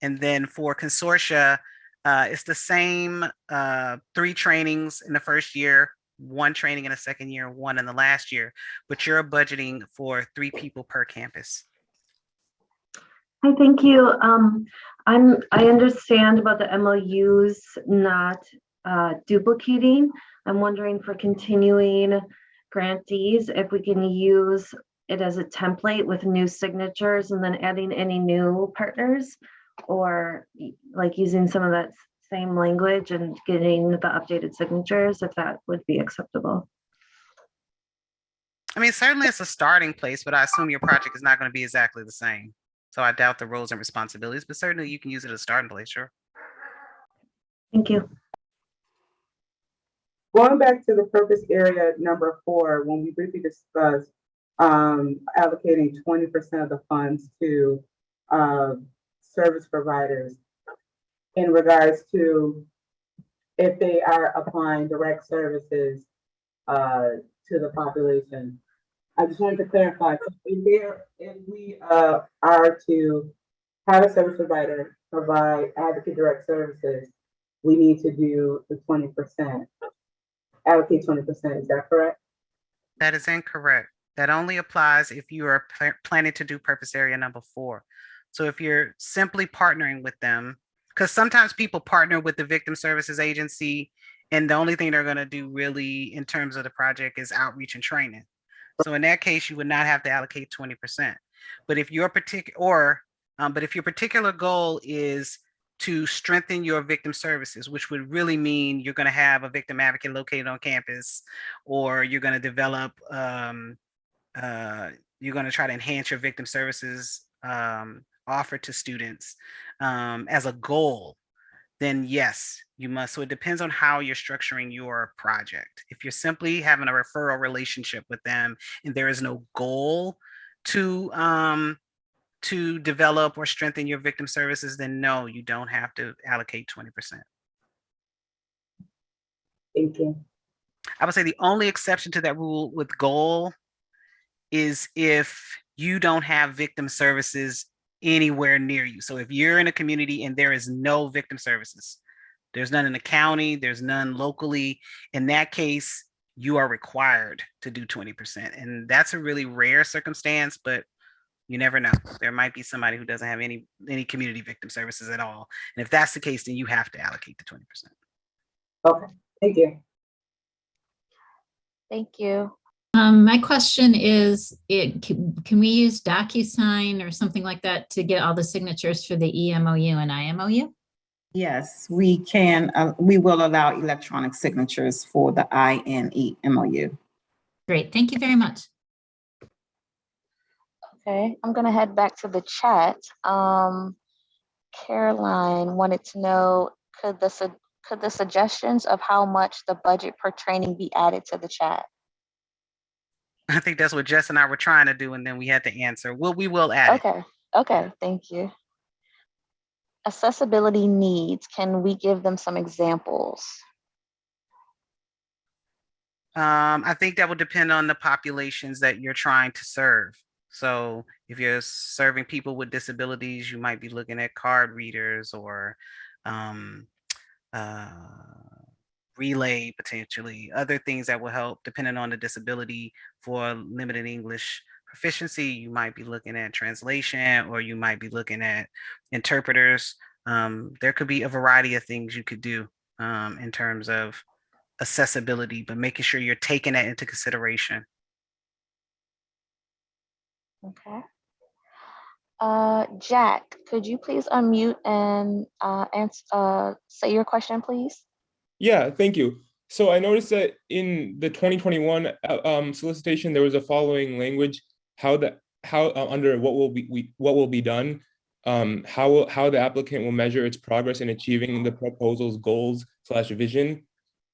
And then for consortia, it's the same 3 trainings in the first year, 1 training in the second year, 1 in the last year, but you're budgeting for 3 people per campus. Hi, thank you. I understand about the MOUs not duplicating. I'm wondering for continuing grantees, if we can use it as a template with new signatures and then adding any new partners, or like using some of that same language and getting the updated signatures, if that would be acceptable. I mean, certainly it's a starting place, but I assume your project is not going to be exactly the same. So I doubt the roles and responsibilities, but certainly you can use it as a starting place, sure. Thank you. Going back to the purpose area number 4, when we briefly discussed allocating 20% of the funds to service providers in regards to if they are applying direct services to the population. I just wanted to clarify, if we are to have a service provider provide advocate direct services, we need to do the 20%. Allocate 20%, is that correct? That is incorrect. That only applies if you are planning to do purpose area number 4. So if you're simply partnering with them, because sometimes people partner with the victim services agency, and the only thing they're going to do really in terms of the project is outreach and training. So in that case, you would not have to allocate 20%. But if your particular goal is to strengthen your victim services, which would really mean you're going to have a victim advocate located on campus, or you're going to develop, you're going to try to enhance your victim services offer to students as a goal, then yes, you must. So it depends on how you're structuring your project. If you're simply having a referral relationship with them and there is no goal to develop or strengthen your victim services, then no, you don't have to allocate 20%. Thank you. I would say the only exception to that rule with goal is if you don't have victim services anywhere near you. So if you're in a community and there is no victim services, there's none in the county, there's none locally, in that case, you are required to do 20%. And that's a really rare circumstance, but you never know. There might be somebody who doesn't have any community victim services at all. And if that's the case, then you have to allocate the 20%. Okay, thank you. Thank you. My question is, can we use DocuSign or something like that to get all the signatures for the EMOU and IMOU? Yes, we can. We will allow electronic signatures for the I and EMOU. Great, thank you very much. Okay, I'm gonna head back to the chat. Caroline wanted to know, could the suggestions of how much the budget per training be added to the chat? I think that's what Jess and I were trying to do, and then we had to answer. Well, we will add it. Okay, thank you. Accessibility needs, can we give them some examples? I think that would depend on the populations that you're trying to serve. So if you're serving people with disabilities, you might be looking at card readers or relay, potentially other things that will help depending on the disability. For limited English proficiency, you might be looking at translation, or you might be looking at interpreters. There could be a variety of things you could do in terms of accessibility, but making sure you're taking that into consideration. Okay. Jack, could you please unmute and say your question, please? Yeah, thank you. So I noticed that in the 2021 solicitation, there was a following language: under what will be done, how the applicant will measure its progress in achieving the proposal's goals/vision,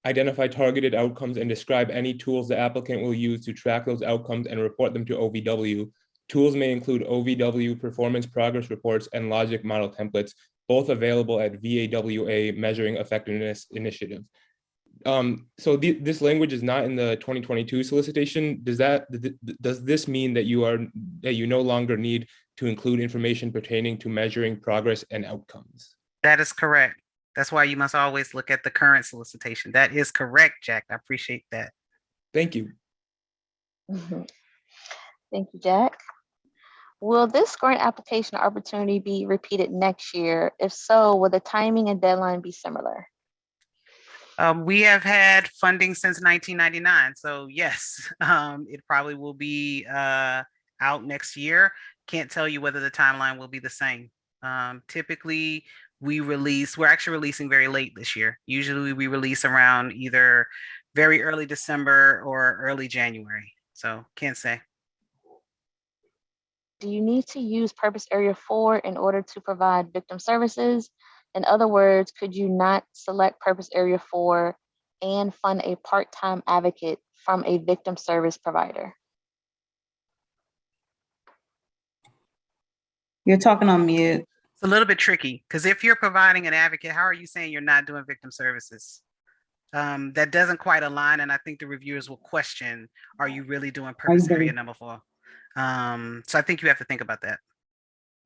identify targeted outcomes, and describe any tools the applicant will use to track those outcomes and report them to OVW. Tools may include OVW performance progress reports and logic model templates, both available at VAWA Measuring Effectiveness Initiative. So this language is not in the 2022 solicitation. Does this mean that you no longer need to include information pertaining to measuring progress and outcomes? That is correct. That's why you must always look at the current solicitation. That is correct, Jack. I appreciate that. Thank you. Thank you, Jack. Will this grant application opportunity be repeated next year? If so, will the timing and deadline be similar? We have had funding since 1999. So yes, it probably will be out next year. Can't tell you whether the timeline will be the same. Typically, we're actually releasing very late this year. Usually we release around either very early December or early January. So can't say. Do you need to use Purpose Area 4 in order to provide victim services? In other words, could you not select Purpose Area 4 and fund a part-time advocate from a victim service provider? You're talking on mute. It's a little bit tricky, because if you're providing an advocate, how are you saying you're not doing victim services? That doesn't quite align, and I think the reviewers will question, are you really doing Purpose Area number 4? So I think you have to think about that.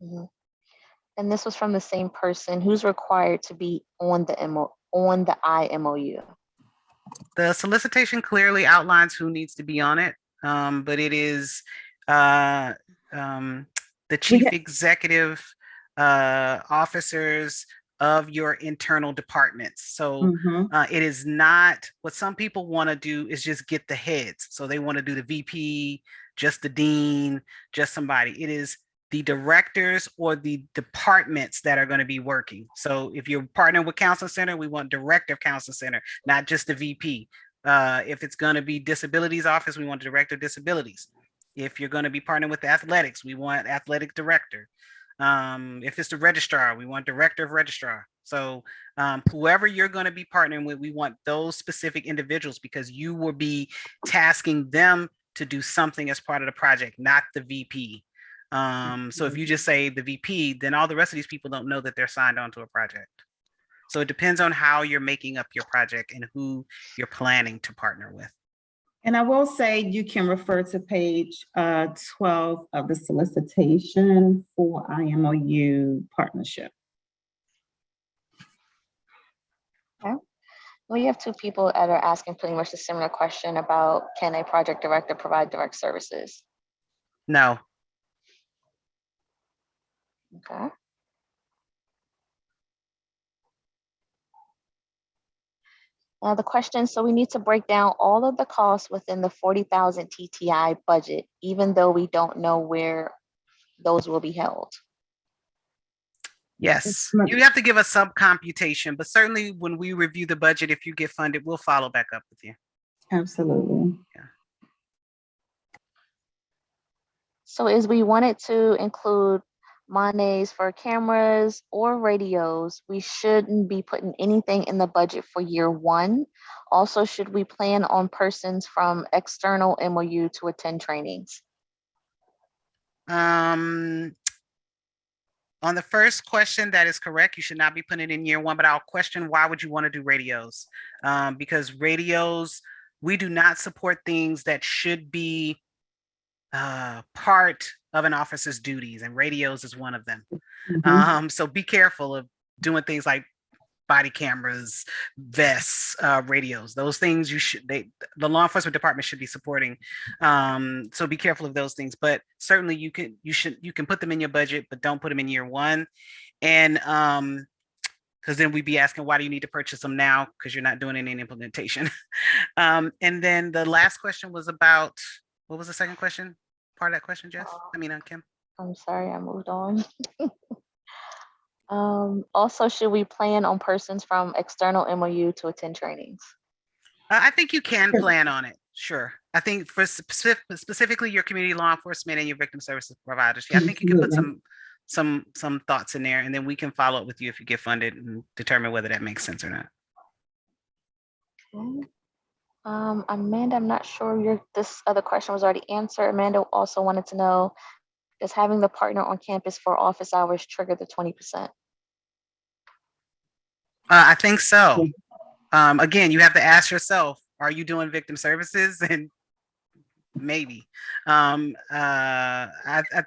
Mm-hmm. And this was from the same person. Who's required to be on the IMOU? The solicitation clearly outlines who needs to be on it. but it is the chief executive officers of your internal departments. So it is not what some people want to do is just get the heads. So they want to do the VP, just the dean, just somebody. It is the directors or the departments that are going to be working. So if you're partnering with Counseling Center, we want director of Counseling Center, not just the VP. If it's going to be disabilities office, we want director of disabilities. If you're going to be partnering with athletics, we want athletic director. If it's the registrar, we want director of registrar. So whoever you're going to be partnering with, we want those specific individuals because you will be tasking them to do something as part of the project, not the VP. So if you just say the VP, then all the rest of these people don't know that they're signed on to a project. So it depends on how you're making up your project and who you're planning to partner with. And I will say you can refer to page 12 of the solicitation for IMOU partnership. Okay. We have two people that are asking pretty much a similar question about can a project director provide direct services? No. Okay. Now the question, so we need to break down all of the costs within the 40,000 TTI budget, even though we don't know where those will be held. Yes, you have to give us some computation, but certainly when we review the budget, if you get funded, we'll follow back up with you. Absolutely. Yeah. So is we wanted to include monies for cameras or radios, we shouldn't be putting anything in the budget for year one. Also, should we plan on persons from external MOU to attend trainings? On the first question, that is correct. You should not be putting it in year one, but I'll question why would you want to do radios? Because radios, we do not support things that should be part of an officer's duties, and radios is one of them. So be careful of doing things like body cameras, vests, radios. Those things the law enforcement department should be supporting. So be careful of those things. But certainly you can put them in your budget, but don't put them in year one. And because then we'd be asking, why do you need to purchase them now? Because you're not doing any implementation. And then the last question was about, what was the second question? Part of that question, Jess? Kim. I'm sorry, I moved on. Also, should we plan on persons from external MOU to attend trainings? I think you can plan on it. Sure. I think for specifically your community law enforcement and your victim services providers. Yeah, I think you can put some thoughts in there, and then we can follow up with you if you get funded and determine whether that makes sense or not. Okay. Amanda, I'm not sure this other question was already answered. Amanda also wanted to know, does having the partner on campus for office hours trigger the 20%? I think so. Again, you have to ask yourself, are you doing victim services? And maybe. I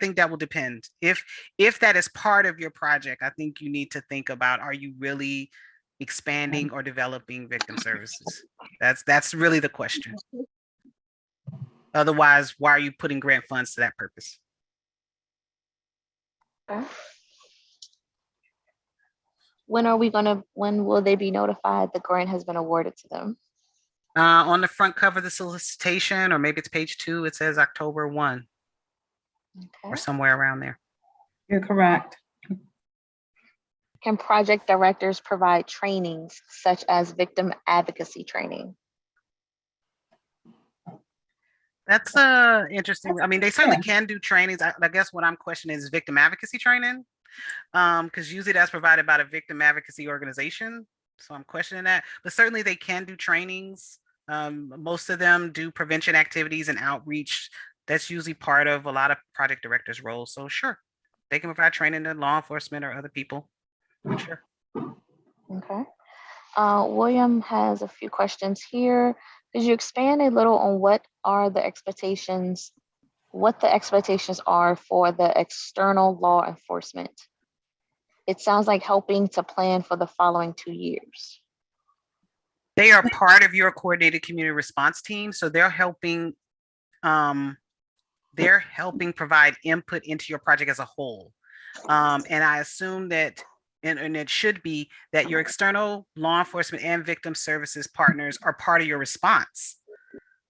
think that will depend. If that is part of your project, I think you need to think about, are you really expanding or developing victim services? That's really the question. Otherwise, why are you putting grant funds to that purpose? Okay. When will they be notified the grant has been awarded to them? On the front cover of the solicitation, or maybe it's page 2, it says October 1. Okay. Or somewhere around there. You're correct. Can project directors provide trainings such as victim advocacy training? That's interesting. I mean, they certainly can do trainings. I guess what I'm questioning is victim advocacy training, because usually that's provided by the victim advocacy organization. So I'm questioning that, but certainly they can do trainings. Most of them do prevention activities and outreach. That's usually part of a lot of project directors' roles. So sure, they can provide training to law enforcement or other people. Sure. Okay. William has a few questions here. Could you expand a little on what the expectations are for the external law enforcement? It sounds like helping to plan for the following 2 years. They are part of your coordinated community response team. So they're helping they're helping provide input into your project as a whole. And I assume that, and it should be that your external law enforcement and victim services partners are part of your response.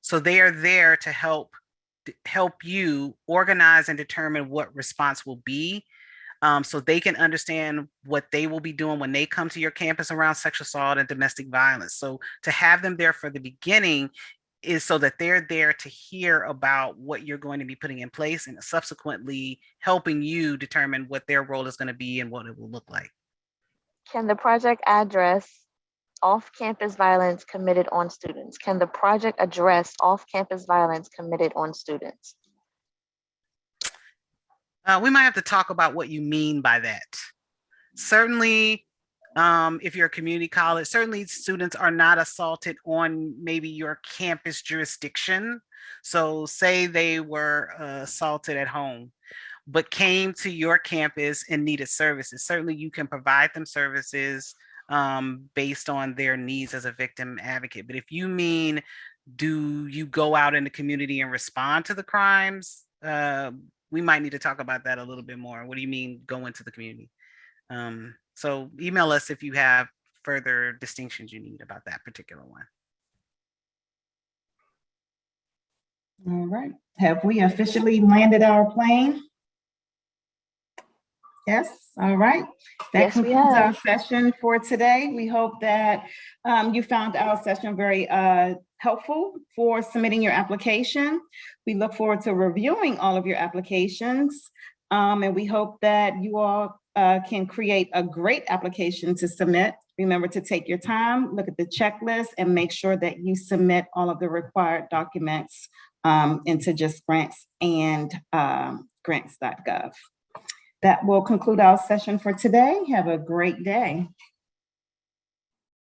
So they are there to help you organize and determine what response will be, so they can understand what they will be doing when they come to your campus around sexual assault and domestic violence. So to have them there for the beginning is so that they're there to hear about what you're going to be putting in place and subsequently helping you determine what their role is going to be and what it will look like. Can the project address off-campus violence committed on students? Can the project address off-campus violence committed on students? We might have to talk about what you mean by that. Certainly, if you're a community college, certainly students are not assaulted on maybe your campus jurisdiction. So say they were assaulted at home, but came to your campus and needed services. Certainly you can provide them services based on their needs as a victim advocate. But if you mean, do you go out in the community and respond to the crimes? We might need to talk about that a little bit more. What do you mean go into the community? So email us if you have further distinctions you need about that particular one. All right. Have we officially landed our plane? Yes. All right. That Yes, we concludes our have. session for today. We hope that you found our session very helpful for submitting your application. We look forward to reviewing all of your applications. And we hope that you all can create a great application to submit. Remember to take your time, look at the checklist, and make sure that you submit all of the required documents into just grants and grants.gov. That will conclude our session for today. Have a great day.